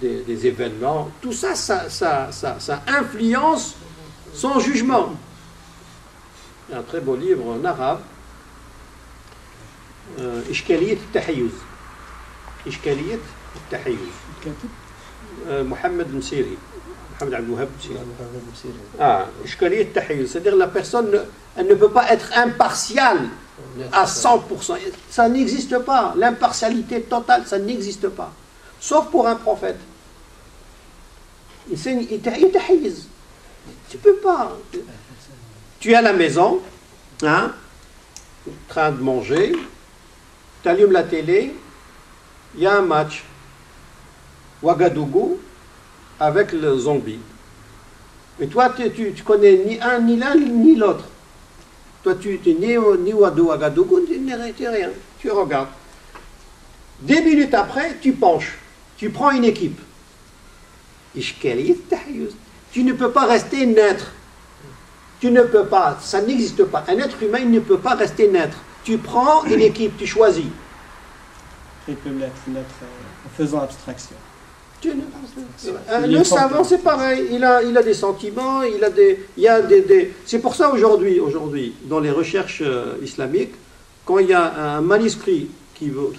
des événements. Tout ça, ça influence son jugement. Il y a un très beau livre en arabe, Ishkaliyat al-Tahayyuz. Ishkaliyat al-Tahayyuz. Mohamed Msiri. Mohamed Abdouhab Msiri. Ishkaliyat al-Tahayyuz. C'est-à-dire la personne, elle ne peut pas être impartiale à 100%. Ça n'existe pas. L'impartialité totale, ça n'existe pas. Sauf pour un prophète. Tahayyuz. Tu peux pas. Tu es à la maison, hein, en train de manger, tu allumes la télé, il y a un match, Ouagadougou, avec le zombie. Mais toi, tu connais ni un, ni l'un, ni l'autre. Toi, tu n'es ni Ouagadougou, ni rien. Tu regardes. 10 minutes après, tu penches. Tu prends une équipe. Tu ne peux pas rester neutre. Tu ne peux pas, ça n'existe pas. Un être humain, il ne peut pas rester neutre. Tu prends une équipe, tu choisis. Il peut l'être en faisant abstraction. Le savant, c'est pareil. Il a des sentiments, c'est pour ça aujourd'hui, dans les recherches islamiques, quand il y a un manuscrit qui vont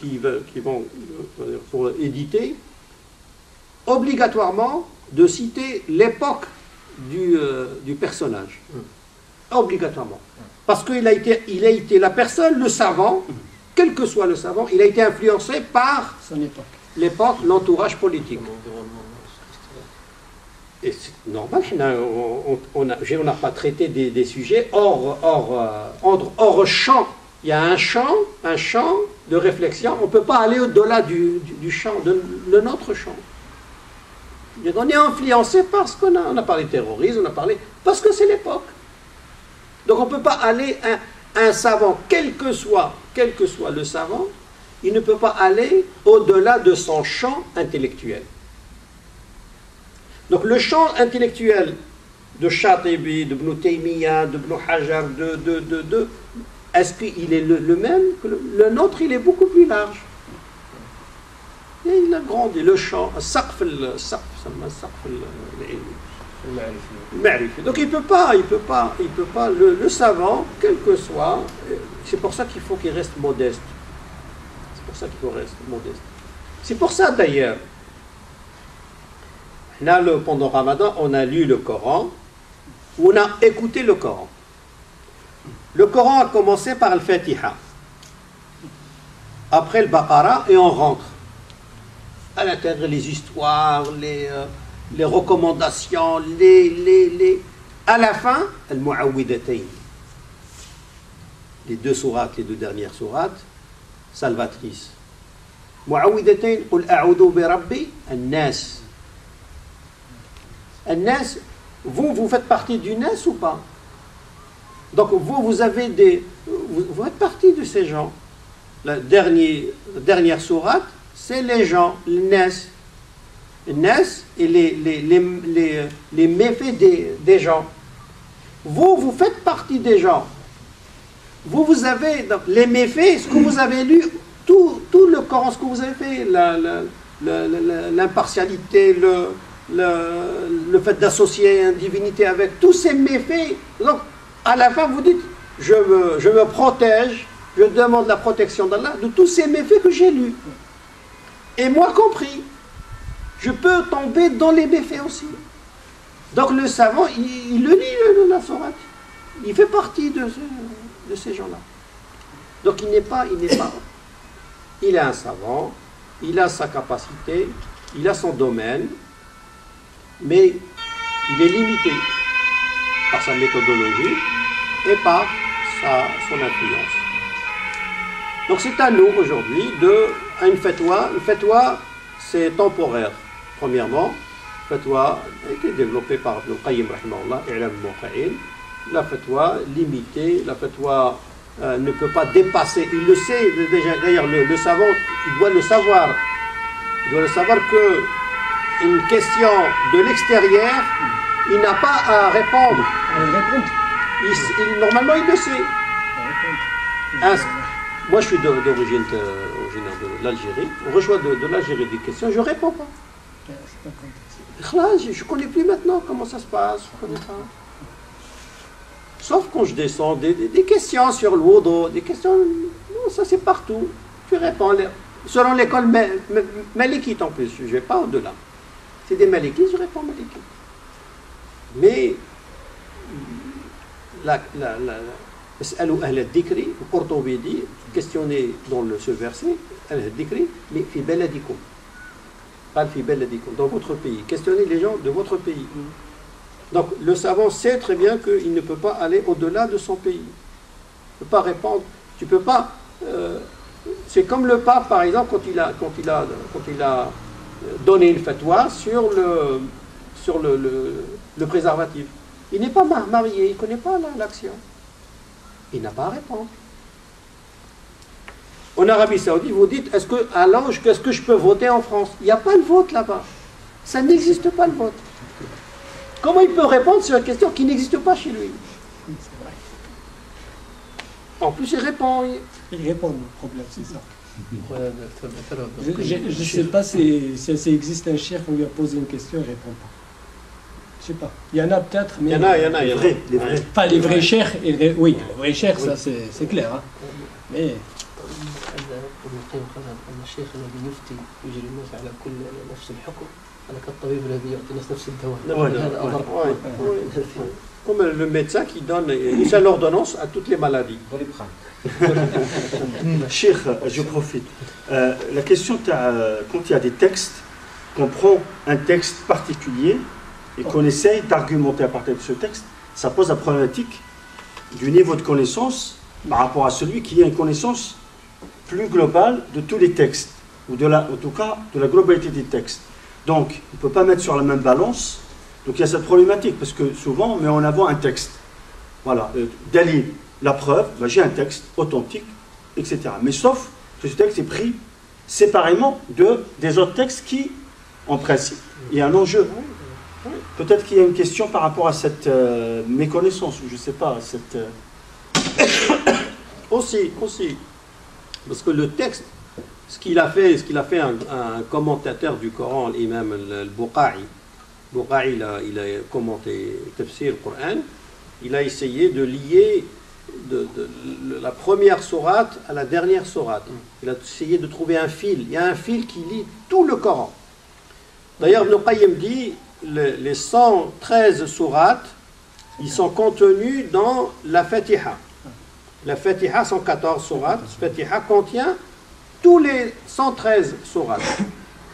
pour éditer, obligatoirement de citer l'époque du personnage. Obligatoirement. Parce qu'il a été la personne, le savant, quel que soit le savant, il a été influencé par son époque. L'époque, l'entourage politique. Et c'est normal, on n'a pas traité des sujets hors champ. Il y a un champ de réflexion, on ne peut pas aller au-delà du champ, de notre champ. On est influencé parce qu'on a parlé de terrorisme, parce que c'est l'époque. Donc on ne peut pas aller, un savant, quel que soit le savant, il ne peut pas aller au-delà de son champ intellectuel. Donc le champ intellectuel de Chatibi, de Ibn Taymiyyah, de Ibn Hajar, est-ce qu'il est le même que le nôtre? Il est beaucoup plus large. Et il a grandi, le champ, donc il peut pas, le savant, quel que soit, c'est pour ça qu'il faut qu'il reste modeste. C'est pour ça qu'il faut rester modeste. C'est pour ça d'ailleurs, là, pendant Ramadan, on a lu le Coran, ou on a écouté le Coran. Le Coran a commencé par le Fatiha, après le Baqara, et on rentre. À l'intérieur, les histoires, les recommandations, à la fin, le Mu'awwidatayn. Les deux sourates, les deux dernières sourates, salvatrices. Mu'awwidatayn, qul a'udhu bi rabbi an-nas. An-nas, vous faites partie du nas ou pas? Donc vous avez vous faites partie de ces gens. La dernière sourate, c'est les gens, le nas. Le nas et les méfaits des gens. Vous faites partie des gens. Vous avez donc, les méfaits, ce que vous avez lu, tout le Coran, ce que vous avez fait, l'impartialité, le fait d'associer une divinité avec tous ces méfaits. Donc, à la fin, vous dites, je me protège, je demande la protection d'Allah de tous ces méfaits que j'ai lus. Et moi compris, je peux tomber dans les méfaits aussi. Donc le savant, il le lit, la sourate. Il fait partie de ces gens-là. Donc il est un savant, il a sa capacité, il a son domaine, mais il est limité par sa méthodologie et par son influence. Donc c'est à nous aujourd'hui une fatwa. Une fatwa, c'est temporaire. Premièrement, fatwa a été développée par Ibn Qayyim, rahimahullah, I'lam al-Muwaqqi'in. La fatwa limitée, la fatwa ne peut pas dépasser. Il le sait déjà. D'ailleurs, le savant, il doit le savoir. Il doit le savoir que une question de l'extérieur, il n'a pas à répondre. Normalement, il le sait. Moi, je suis d'origine originaire de l'Algérie. On reçoit de l'Algérie des questions, je ne réponds pas. Je ne connais plus maintenant comment ça se passe. Je connais pas. Sauf quand je descends, des questions sur le wudu, des questions. Non, ça c'est partout. Tu réponds. Selon l'école malikite en plus, je ne vais pas au-delà. C'est des malikites, je réponds malikite. Mais le Qurtubi dit, questionné dans ce verset, mais fi baladikum. Pas fi baladikum, dans votre pays. Questionnez les gens de votre pays. Donc le savant sait très bien qu'il ne peut pas aller au-delà de son pays. Il ne peut pas répondre. Tu peux pas. C'est comme le pape, par exemple, quand il a donné une fatwa sur le préservatif. Il n'est pas marié, il ne connaît pas l'action. Il n'a pas à répondre. En Arabie Saoudite, vous dites, est-ce que je peux voter en France? Il n'y a pas de vote là-bas. Ça n'existe pas le vote. Comment il peut répondre sur une question qui n'existe pas chez lui? En plus, il répond. Il répond au problème, c'est ça. Je ne sais pas si existe un chef, on lui a posé une question, il ne répond pas. Je ne sais pas. Il y en a peut-être, mais... Il y en a. Les vrais. Enfin, les vrais chers, oui, les vrais chers, ça c'est clair. Hein. Mais... الشيخ الذي يفتي يجري الناس على كل نفس الحكم أنا كالطبيب الذي يعطي الناس نفس الدواء هذا أضر. Comme le médecin qui donne, il fait l'ordonnance à toutes les maladies. Cheikh, je profite. La question, quand il y a des textes, qu'on prend un texte particulier et qu'on essaye d'argumenter à partir de ce texte, ça pose la problématique du niveau de connaissance par rapport à celui qui a une connaissance plus globale de tous les textes, ou en tout cas de la globalité des textes. Donc, on ne peut pas mettre sur la même balance. Donc il y a cette problématique, parce que souvent on met en avant un texte. Voilà, Dalil, la preuve, ben, j'ai un texte authentique, etc. Mais sauf que ce texte est pris séparément des autres textes qui, en principe, il y a un enjeu. Peut-être qu'il y a une question par rapport à cette méconnaissance, ou je ne sais pas, cette... Aussi. Parce que le texte, ce qu'il a fait un commentateur du Coran, l'imam al-Buqa'i, il a commenté Tafsir Coran, il a essayé de lier la première sourate à la dernière sourate. Il a essayé de trouver un fil. Il y a un fil qui lie tout le Coran. D'ailleurs, Ibn Qayyim dit les 113 sourates, ils sont contenus dans la Fatiha. La Fatiha, 114 sourates, la Fatiha contient tous les 113 sourates.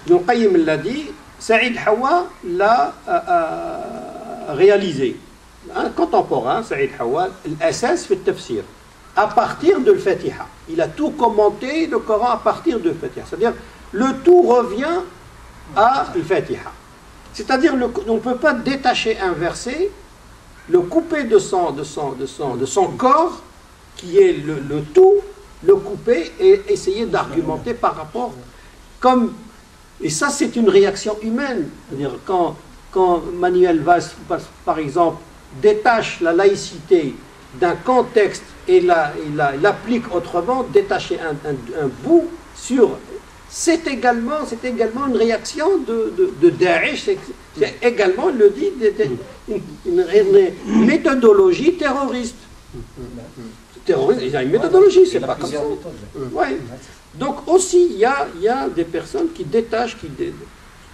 Ibn Qayyim l'a dit, Saïd Hawa l'a réalisé. Un contemporain, Saïd Hawa, l'Assas fait le tafsir, à partir de Fatiha. Il a tout commenté, le Coran, à partir de Fatiha. C'est-à-dire, le tout revient à Fatiha. C'est-à-dire, on ne peut pas détacher un verset, le couper de son corps, qui est le tout, le couper et essayer d'argumenter par rapport. Et ça, c'est une réaction humaine. C'est-à-dire, quand Manuel Valls, par exemple, détache la laïcité d'un contexte et l'applique autrement, détacher un bout sur... C'est également une réaction de Daesh, c'est également, il le dit, une méthodologie terroriste. Il y a une méthodologie, c'est pas comme ça. Ouais. Donc aussi, il y a des personnes qui détachent, qui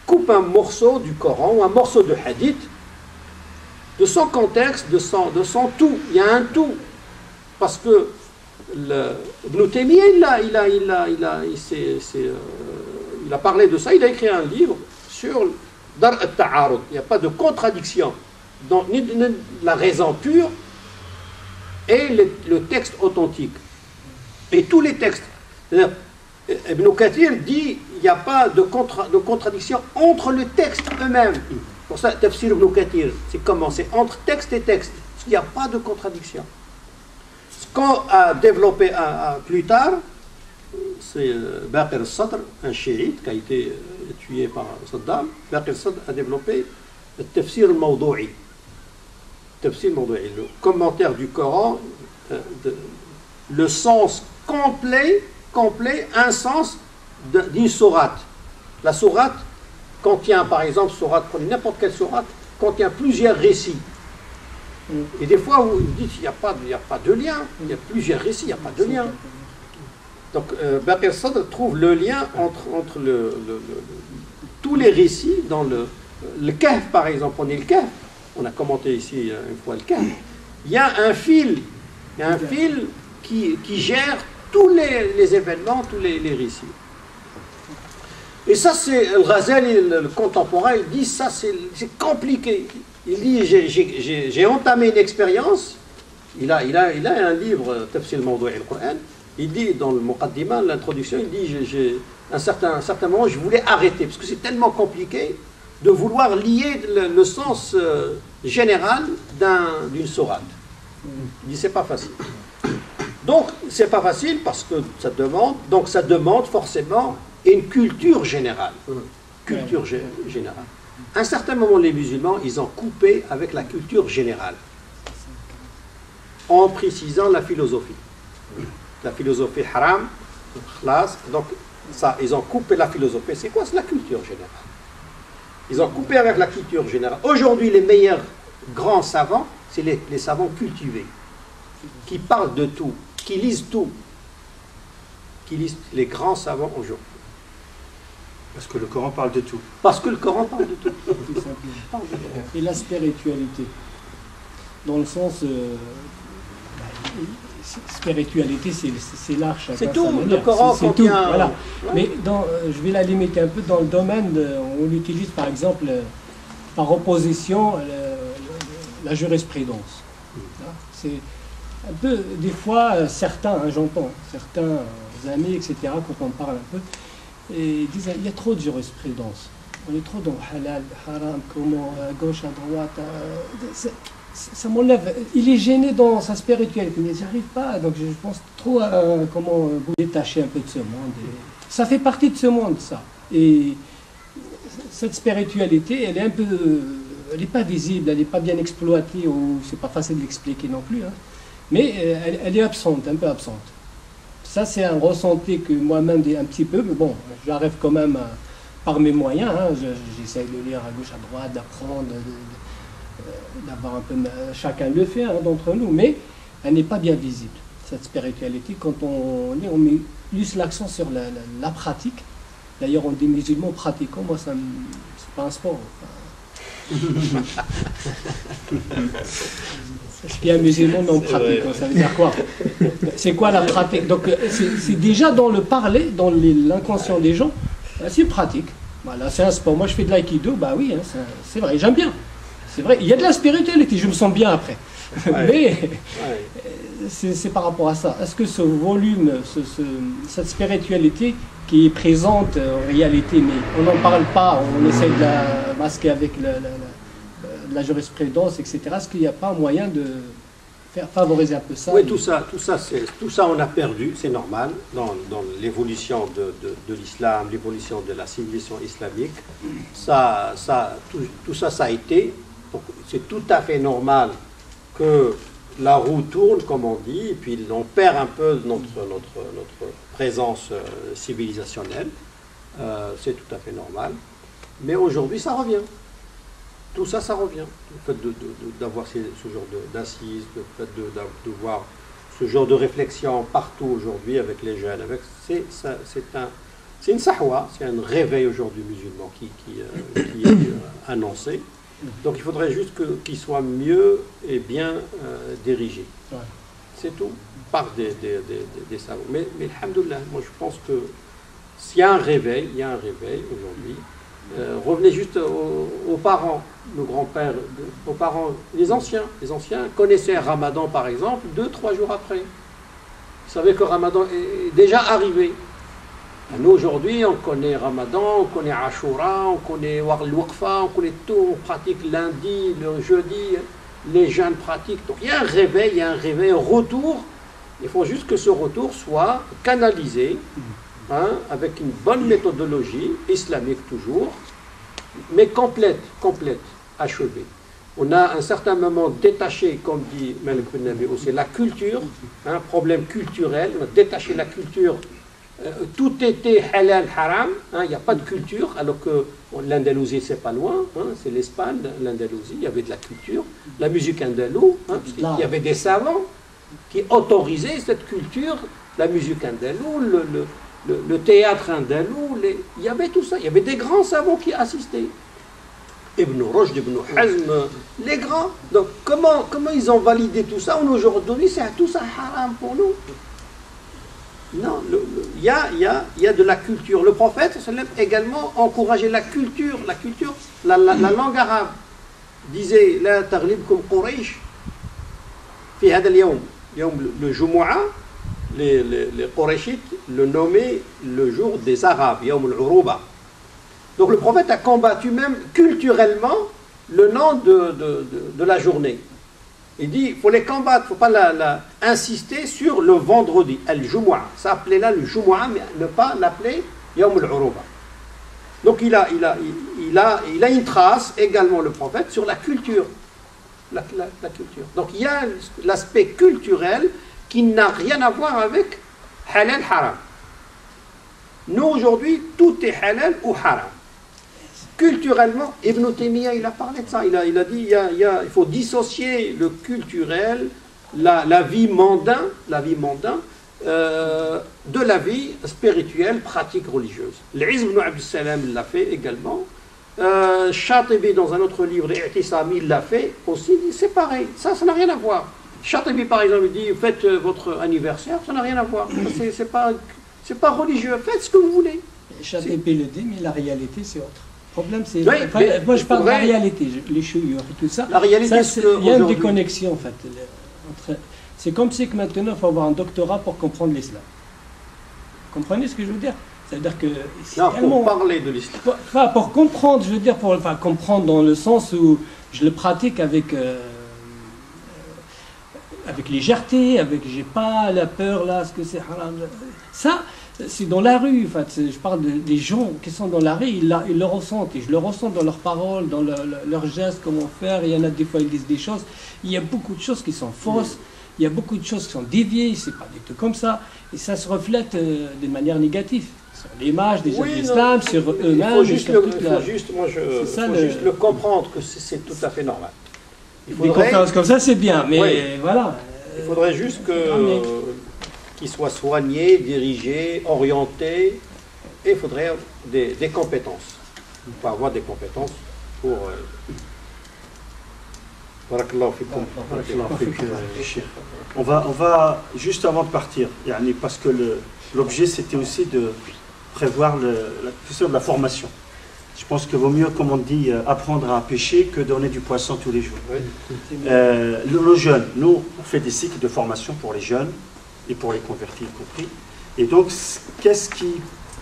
coupent un morceau du Coran ou un morceau de hadith de son contexte, de son tout. Il y a un tout. Parce que Ibn Taymiyyah, il a parlé de ça, il a écrit un livre sur Dar al-Ta'arud. Il n'y a pas de contradiction dans ni la raison pure et le texte authentique. Et tous les textes. Ibn Kathir dit qu'il n'y a pas de contradiction entre les textes eux-mêmes. Pour ça, Tafsir Ibn Kathir, c'est comment? C'est entre texte et texte. Il n'y a pas de contradiction. Ce qu'on a développé plus tard, c'est Baqir al-Sadr, un chiite qui a été tué par Saddam. Baqir al-Sadr a développé le Tafsir al-Mawdou'i. Le commentaire du Coran, le sens complet, un sens d'une sourate. La sourate contient, par exemple, prenez n'importe quelle sourate, contient plusieurs récits. Et des fois, vous dites qu'il n'y a pas de lien, il y a plusieurs récits, il n'y a pas de lien. Donc, Baqir Sadr trouve le lien entre tous les récits dans le Kahf, par exemple. Prenez le Kahf, on a commenté ici une fois le Kahf. Il y a un fil qui gère tous les événements, tous les récits. Et ça, c'est le Ghazali, le contemporain, il dit ça, c'est compliqué. Il dit, j'ai entamé une expérience. Il a un livre, Tafsir al-Mawdou'i al-Qur'an. Il dit, dans le Muqaddimah, l'introduction, il dit, à un certain moment, je voulais arrêter, parce que c'est tellement compliqué de vouloir lier le sens général d'une sourate. Il dit, c'est pas facile. Donc, c'est pas facile parce que ça demande forcément une culture générale. Culture générale. À un certain moment, les musulmans, ils ont coupé avec la culture générale, en précisant la philosophie. La philosophie haram, khlas, donc ça, ils ont coupé la philosophie. C'est quoi? C'est la culture générale. Ils ont coupé avec la culture générale. Aujourd'hui, les meilleurs grands savants, c'est les savants cultivés, qui parlent de tout, qui lisent tout, qui lisent les grands savants aujourd'hui. Parce que le Coran parle de tout. Parce que le Coran parle de tout. Et la spiritualité, dans le sens... spiritualité, c'est large. C'est tout, le Coran contient... Tout, voilà. Ouais. Mais je vais la limiter un peu dans le domaine, on l'utilise par exemple par opposition la jurisprudence. C'est un peu, des fois, certains, j'entends, certains amis, etc., quand on parle un peu, et ils disent il y a trop de jurisprudence. On est trop dans halal, haram, comment, à gauche, à droite. Ça m'enlève. Il est gêné dans sa spiritualité, mais j'arrive pas. Donc je pense trop à comment vous détacher un peu de ce monde. Ça fait partie de ce monde, ça. Et cette spiritualité, elle est un peu, elle n'est pas visible, elle n'est pas bien exploitée, ou c'est pas facile d'expliquer non plus. Hein. Mais elle est absente, un peu absente. Ça, c'est un ressenti que moi-même un petit peu, mais bon, j'arrive quand même par mes moyens. Hein, j'essaie de lire à gauche, à droite, d'apprendre. D'avoir un peu, chacun le fait hein, d'entre nous, mais elle n'est pas bien visible, cette spiritualité. Quand on met plus l'accent sur la pratique. D'ailleurs, on dit musulmans pratiquants, moi, c'est pas un sport. Est-ce qu'il y a un musulman non pratiquant? Ça veut dire quoi? C'est quoi la pratique? Donc, c'est déjà dans le parler, dans l'inconscient des gens, c'est une pratique. Voilà, c'est un sport. Moi, je fais de l'aïkido, bah oui, hein, c'est vrai, j'aime bien. C'est vrai, il y a de la spiritualité, je me sens bien après. Mais c'est par rapport à ça. Est-ce que ce volume, cette spiritualité qui est présente en réalité, mais on n'en parle pas, on essaie de la masquer avec la jurisprudence, etc. Est-ce qu'il n'y a pas un moyen de faire favoriser un peu ça? Oui, tout ça, on a perdu, c'est normal, dans l'évolution de l'islam, l'évolution de la civilisation islamique. Tout ça a été. C'est tout à fait normal que la roue tourne, comme on dit, et puis on perd un peu notre présence civilisationnelle. C'est tout à fait normal. Mais aujourd'hui, ça revient. Tout ça, ça revient. Le fait d'avoir ce genre d'assises, le fait de voir ce genre de réflexion partout aujourd'hui avec les jeunes, c'est une sahwa, c'est un réveil aujourd'hui musulman qui est annoncé. Donc il faudrait juste qu'il soit mieux et bien dirigé. Ouais. C'est tout, par des savants. Mais alhamdoulilah, moi je pense que s'il y a un réveil, aujourd'hui. Revenez juste aux parents, nos grands-pères, aux parents, les anciens connaissaient Ramadan par exemple 2-3 jours après. Ils savaient que Ramadan est déjà arrivé. Nous aujourd'hui on connaît Ramadan, on connaît Ashura, on connaît War al-Waqfa, on connaît tout, on pratique lundi, le jeudi, les jeunes pratiquent. Donc il y a un réveil, un retour. Il faut juste que ce retour soit canalisé. Avec une bonne méthodologie, islamique toujours, mais complète, achevée. On a un certain moment détaché, comme dit Malik Ben Nabi aussi, la culture, un problème culturel, on a détaché la culture, tout était halal, haram, il n'y a pas de culture, alors que l'Andalousie c'est pas loin, c'est l'Espagne, l'Andalousie, il y avait de la culture, la musique andalouse, il y avait des savants qui autorisaient cette culture, la musique andalouse, le théâtre andalou, il y avait tout ça. Il y avait des grands savants qui assistaient. Ibn Rushd, Ibn Hazm, les grands. Donc comment ils ont validé tout ça? Aujourd'hui, c'est tout ça haram pour nous. Non, il y a de la culture. Le prophète également encourageait la culture, la langue arabe. Disait la taglibkum Quraysh fi hada al-yawm, le Jumu'ah. Les Qurayshites le nommaient le jour des Arabes, Yawm al-Uruba. Donc le prophète a combattu même culturellement le nom de la journée. Il dit, il faut les combattre, il ne faut pas insister sur le vendredi, al-Jumu'ah. Ça appelait là le Jumu'ah, mais ne pas l'appeler Yawm al-Uruba. Donc il a une trace également, le prophète, sur la culture. La culture. Donc il y a l'aspect culturel qui n'a rien à voir avec halal haram. Nous aujourd'hui, tout est halal ou haram. Culturellement, Ibn Taymiyyah il a parlé de ça. Il a dit il faut dissocier le culturel, la vie mondaine, de la vie spirituelle, pratique religieuse. L'Izz ibn Abd Salam l'a fait également. Shatibi dans un autre livre, I'tisami, il l'a fait aussi. C'est pareil. Ça n'a rien à voir. Shatibi, par exemple, il dit faites votre anniversaire, ça n'a rien à voir. C'est pas religieux, faites ce que vous voulez. Shatibi le dit, mais la réalité, c'est autre. Le problème, c'est. Oui, moi, je parle de la réalité, les chouïures et tout ça. La réalité, il y a une déconnexion, en fait. C'est comme si que maintenant, il faut avoir un doctorat pour comprendre l'islam. Vous comprenez ce que je veux dire? C'est-à-dire que. Non, pour parler de l'islam. Enfin, pour comprendre, je veux dire, comprendre dans le sens où je le pratique avec légèreté, j'ai pas la peur là, ce que c'est haram. Ça, c'est dans la rue. En fait, je parle des gens qui sont dans la rue, ils le ressentent. Et je le ressens dans leurs paroles, dans leurs gestes, comment faire. Il y en a des fois, ils disent des choses. Il y a beaucoup de choses qui sont fausses. Il y a beaucoup de choses qui sont déviées. C'est pas du tout comme ça. Et ça se reflète de manière négative. Sur l'image des gens de l'islam, sur eux-mêmes. Il faut juste le comprendre que c'est tout à fait normal. Des conférences comme ça, c'est bien, mais voilà. Il faudrait juste qu'il soit soigné, dirigé, orienté, et il faudrait des compétences. Il faut avoir des compétences pour... Barakallahu fikum. On va juste avant de partir, parce que l'objet c'était aussi de prévoir la question de la formation. Je pense que vaut mieux, comme on dit, apprendre à pêcher que donner du poisson tous les jours. Nos jeunes, nous, on fait des cycles de formation pour les jeunes et pour les convertis y compris. Et donc, qu'est-ce qui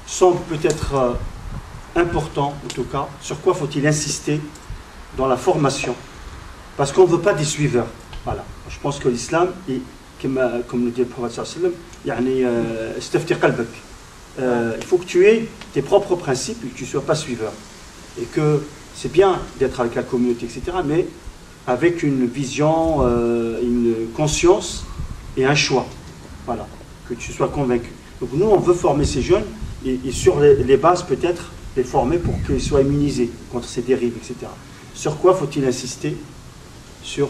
semble peut-être important, en tout cas, sur quoi faut-il insister dans la formation? Parce qu'on ne veut pas des suiveurs. Voilà. Je pense que l'islam, comme le dit le prophète sallallahu alayhi wa sallam, il faut que tu aies tes propres principes et que tu ne sois pas suiveur. Et que c'est bien d'être avec la communauté, etc., mais avec une vision, une conscience et un choix. Voilà. Que tu sois convaincu. Donc nous, on veut former ces jeunes et sur les bases, peut-être, les former pour qu'ils soient immunisés contre ces dérives, etc. Sur quoi faut-il insister? Sur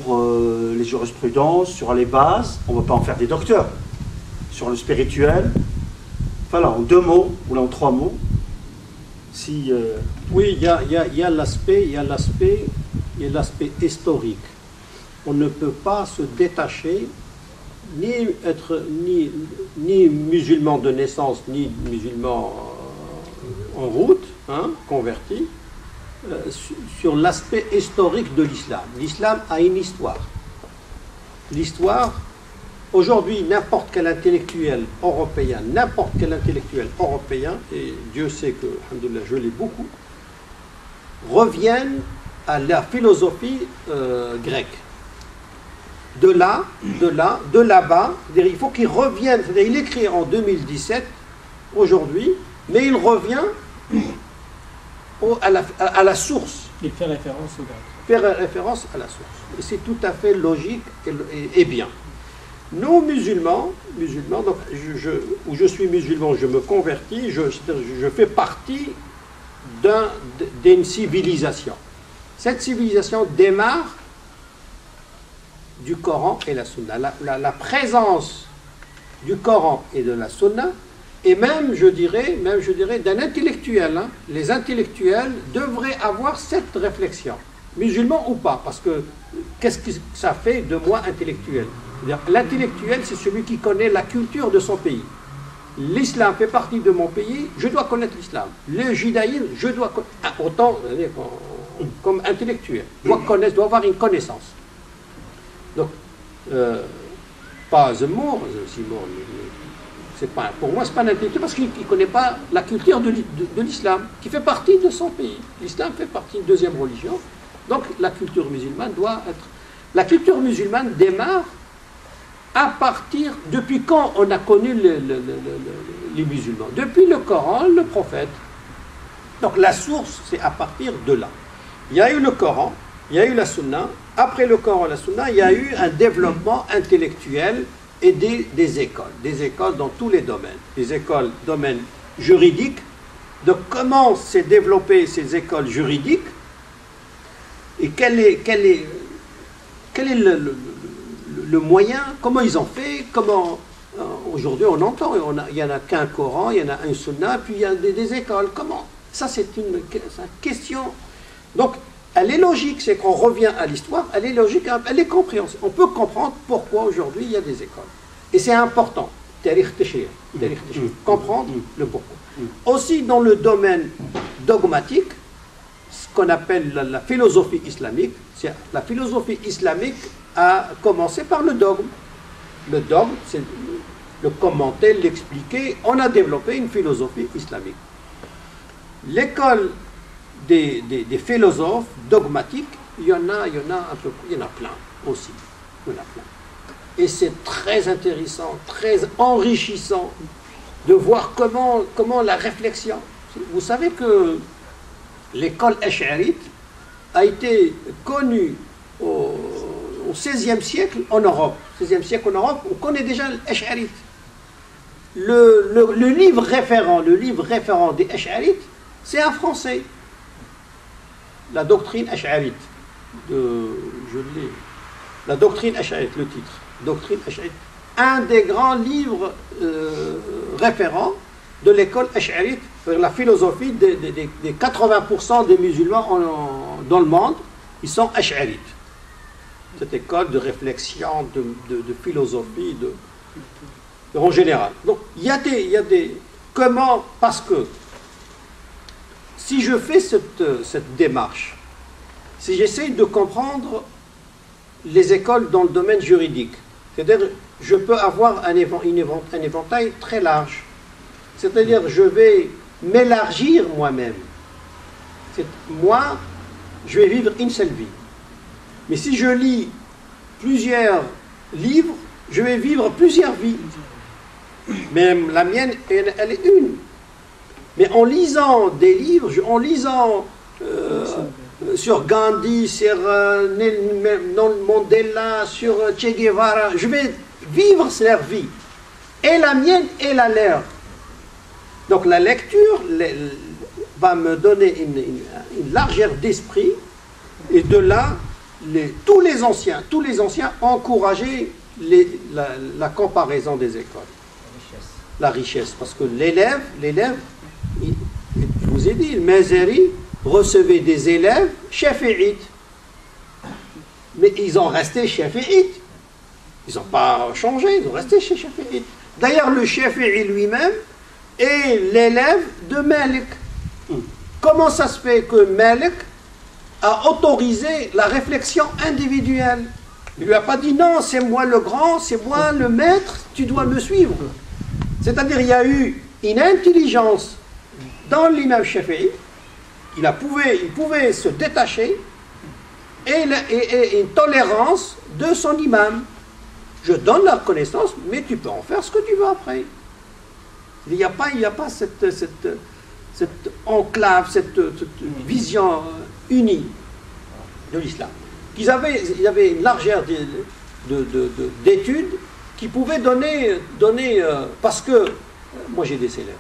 les jurisprudences, sur les bases. On ne va pas en faire des docteurs. Sur le spirituel. Voilà, en 2 mots, ou en 3 mots. Oui, il y a l'aspect historique. On ne peut pas se détacher, ni être ni musulman de naissance, ni musulman en route, converti, sur l'aspect historique de l'islam. L'islam a une histoire. L'histoire, aujourd'hui, n'importe quel intellectuel européen, et Dieu sait que, alhamdoulilah, je l'ai beaucoup, reviennent à la philosophie grecque. De là-bas, il faut qu'il revienne, c'est-à-dire il écrit en 2017, aujourd'hui, mais il revient à la source. Il fait référence au grec. Faire référence à la source. Et c'est tout à fait logique et bien. Nous, musulmans, donc je suis musulman, je me convertis, je fais partie d'une civilisation. Cette civilisation démarre du Coran et la Sunna. La présence du Coran et de la Sunna, et même je dirais d'un intellectuel. Les intellectuels devraient avoir cette réflexion, musulmans ou pas, parce que qu'est-ce que ça fait de moi intellectuel? L'intellectuel, c'est celui qui connaît la culture de son pays. L'islam fait partie de mon pays, je dois connaître l'islam. Le judaïsme, je dois connaître, autant comme intellectuel, dois avoir une connaissance. Donc, pas Zemmour, pour moi, ce n'est pas un intellectuel parce qu'il ne connaît pas la culture de l'islam, qui fait partie de son pays. L'islam fait partie d'une deuxième religion, donc la culture musulmane doit être... La culture musulmane démarre à partir... Depuis quand on a connu les musulmans? Depuis le Coran, le prophète. Donc la source, c'est à partir de là. Il y a eu le Coran, il y a eu la Sunna. Après le Coran et la Sunna, il y a eu un développement intellectuel et des écoles dans tous les domaines. Les écoles, domaine juridique, de comment s'est développées ces écoles juridiques et quel est le moyen, comment ils ont fait, comment aujourd'hui on entend, il n'y en a qu'un Coran, il y en a un Sunna, puis il y a des écoles, comment? Ça c'est une question. Donc elle est logique, c'est qu'on revient à l'histoire, elle est logique, elle est compréhensible. On peut comprendre pourquoi aujourd'hui il y a des écoles. Et c'est important, comprendre le pourquoi. Aussi dans le domaine dogmatique, ce qu'on appelle la philosophie islamique, la philosophie islamique a commencé par le dogme. Le dogme, c'est le commenter, l'expliquer. On a développé une philosophie islamique. L'école des philosophes dogmatiques, il y en a plein aussi. Il y en a plein. Et c'est très intéressant, très enrichissant de voir comment la réflexion. Vous savez que l'école ash'arite a été connue au XVIe siècle en Europe. XVIe siècle en Europe, on connaît déjà l'ash'arite. Le livre référent des ash'arites, c'est un français. La doctrine ash'arite. Je l'ai. La doctrine Ash'arite, le titre. Doctrine Ash'arite. Un des grands livres référents de l'école Ash'arite, la philosophie des 80% des musulmans dans le monde, ils sont Ash'arites. Cette école de réflexion, de philosophie, en général. Donc, il y a des... Comment? Parce que si je fais cette démarche, si j'essaye de comprendre les écoles dans le domaine juridique, c'est-à-dire je peux avoir un éventail très large. C'est-à-dire je vais m'élargir moi-même. Moi, je vais vivre une seule vie. Mais si je lis plusieurs livres, je vais vivre plusieurs vies. Même la mienne, elle est une. Mais en lisant des livres, en lisant sur Gandhi, sur Nelson Mandela, sur Che Guevara, je vais vivre leur vie. Et la mienne et la leur. Donc la lecture va me donner une largeur d'esprit. Et de là, tous les anciens encourageaient la comparaison des écoles. La richesse. Parce que l'élève, je vous ai dit, le Mazari recevait des élèves shafi'ites. Mais ils ont resté shafi'ites. Ils n'ont pas changé, ils ont resté chez shafi'ites. D'ailleurs, le shafi'i lui-même est l'élève de Malik. Comment ça se fait que Malik a autorisé la réflexion individuelle? Il ne lui a pas dit non, c'est moi le grand, c'est moi le maître, tu dois me suivre. C'est-à-dire il y a eu une intelligence dans l'imam Shafi'i, il pouvait se détacher et une tolérance de son imam. Je donne la connaissance, mais tu peux en faire ce que tu veux après. Il n'y a pas cette enclave, cette vision unie de l'islam. Il y avait une largeur d'études qui pouvaient donner parce que moi j'ai des élèves.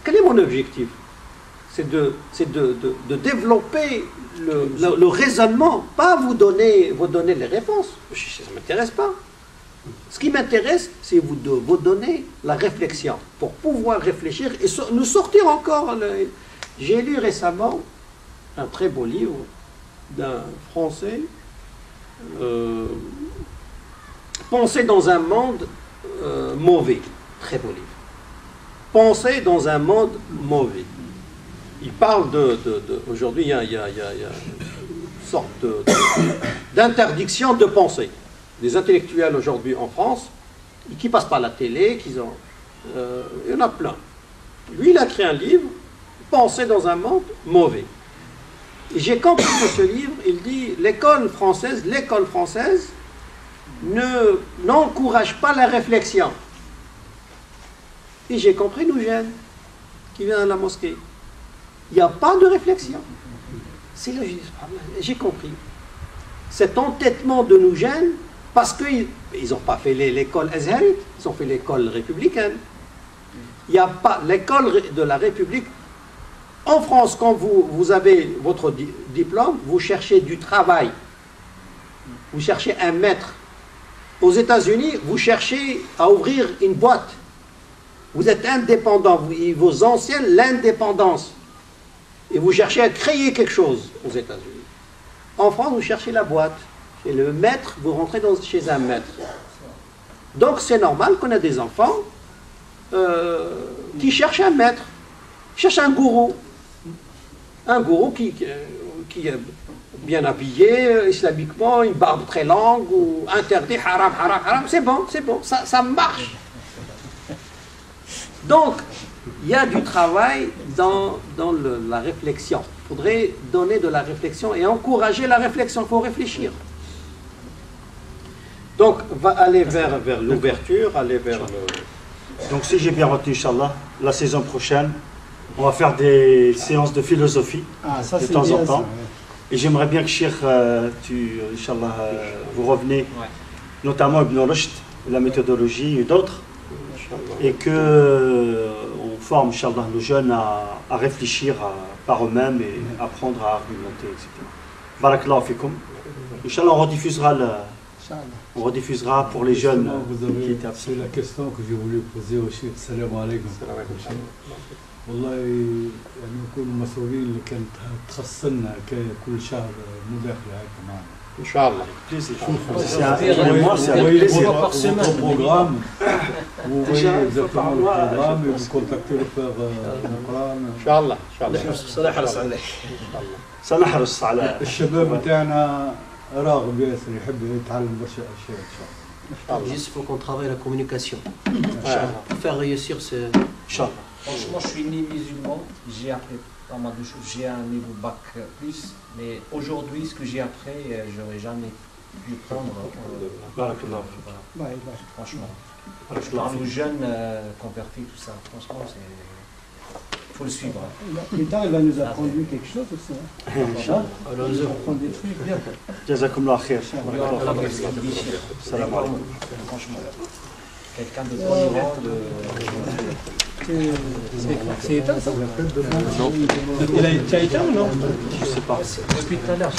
Quel est mon objectif? C'est de développer le raisonnement, pas vous donner les réponses. Ça ne m'intéresse pas. Ce qui m'intéresse, c'est vous donner la réflexion, pour pouvoir réfléchir et nous sortir encore. J'ai lu récemment un très beau livre d'un Français, Penser dans un monde mauvais. Très beau livre. Penser dans un monde mauvais. Il parle aujourd'hui, il y a une sorte d'interdiction de penser. Des intellectuels aujourd'hui en France, qui passent par la télé, il y en a plein. Lui, il a créé un livre, Penser dans un monde mauvais. Et j'ai compris que ce livre, il dit, l'école française n'encourage pas la réflexion. Et j'ai compris, nous jeunes, qui viennent à la mosquée. Il n'y a pas de réflexion. C'est là, j'ai compris. Cet entêtement de nous jeunes, parce qu'ils n'ont pas fait l'école azharite, ils ont fait l'école républicaine. Il n'y a pas l'école de la République. En France, quand vous avez votre diplôme, vous cherchez du travail. Vous cherchez un maître. Aux États-Unis, vous cherchez à ouvrir une boîte. Vous êtes indépendant. Vous enseignez l'indépendance. Et vous cherchez à créer quelque chose aux États-Unis. En France, vous cherchez la boîte. Et le maître, vous rentrez chez un maître. Donc c'est normal qu'on ait des enfants qui cherchent un maître, cherchent un gourou. Un gourou qui est bien habillé, islamiquement, une barbe très longue, ou interdit, haram, haram, haram. C'est bon, ça marche. Donc, il y a du travail dans la réflexion. Il faudrait donner de la réflexion et encourager la réflexion. Il faut réfléchir. Donc, va aller vers l'ouverture, aller vers le... Donc, si j'ai bien retenu, Inch'Allah, la saison prochaine, on va faire des séances de philosophie de temps en temps. Et j'aimerais bien que, Cheikh, Inch'Allah, vous revenez, notamment Ibn Rushd, la méthodologie et d'autres, et qu'on forme, Inch'Allah, nos jeunes à réfléchir par eux-mêmes et apprendre à argumenter, etc. Barakallahu fikum. Inch'Allah, Inch'Allah. on rediffusera pour les jeunes Vous qui avez étaient absents. c'est la question que j'ai voulu poser au Cheikh. Salam alaikum. والله يعني نكون مسؤولين اللي كانت تخصنا كل شهر مداخله هيك معنا. Inch'Allah. C'est un plaisir. Votre programme, vous voyez exactement le programme et vous contactez le frère Mokran. Inch'Allah. Inch'Allah. سنحرص عليه. سنحرص على الشباب بتاعنا راغب ياسر يحب يتعلم برشا اشياء ان شاء الله. Juste faut qu'on travaille la communication. Pour faire réussir ce. Inch'Allah. Franchement, je suis né musulman, j'ai appris pas mal de choses. J'ai un niveau bac plus, mais aujourd'hui, ce que j'ai appris, j'aurais jamais pu prendre. Barakallah. Voilà. Ouais, ouais. Franchement. Je parle aux jeunes convertis, tout ça. Franchement, il faut le suivre. Plus tard, il va nous apprendre lui quelque chose aussi. Hein. Alors, Il va apprendre des trucs bien. Jazakumullah khair. Salam alaikum. Franchement. Quelqu'un de tolérant, C'est éteint ça? Non. Il a été éteint ou non? Je sais pas. Depuis tout à l'heure,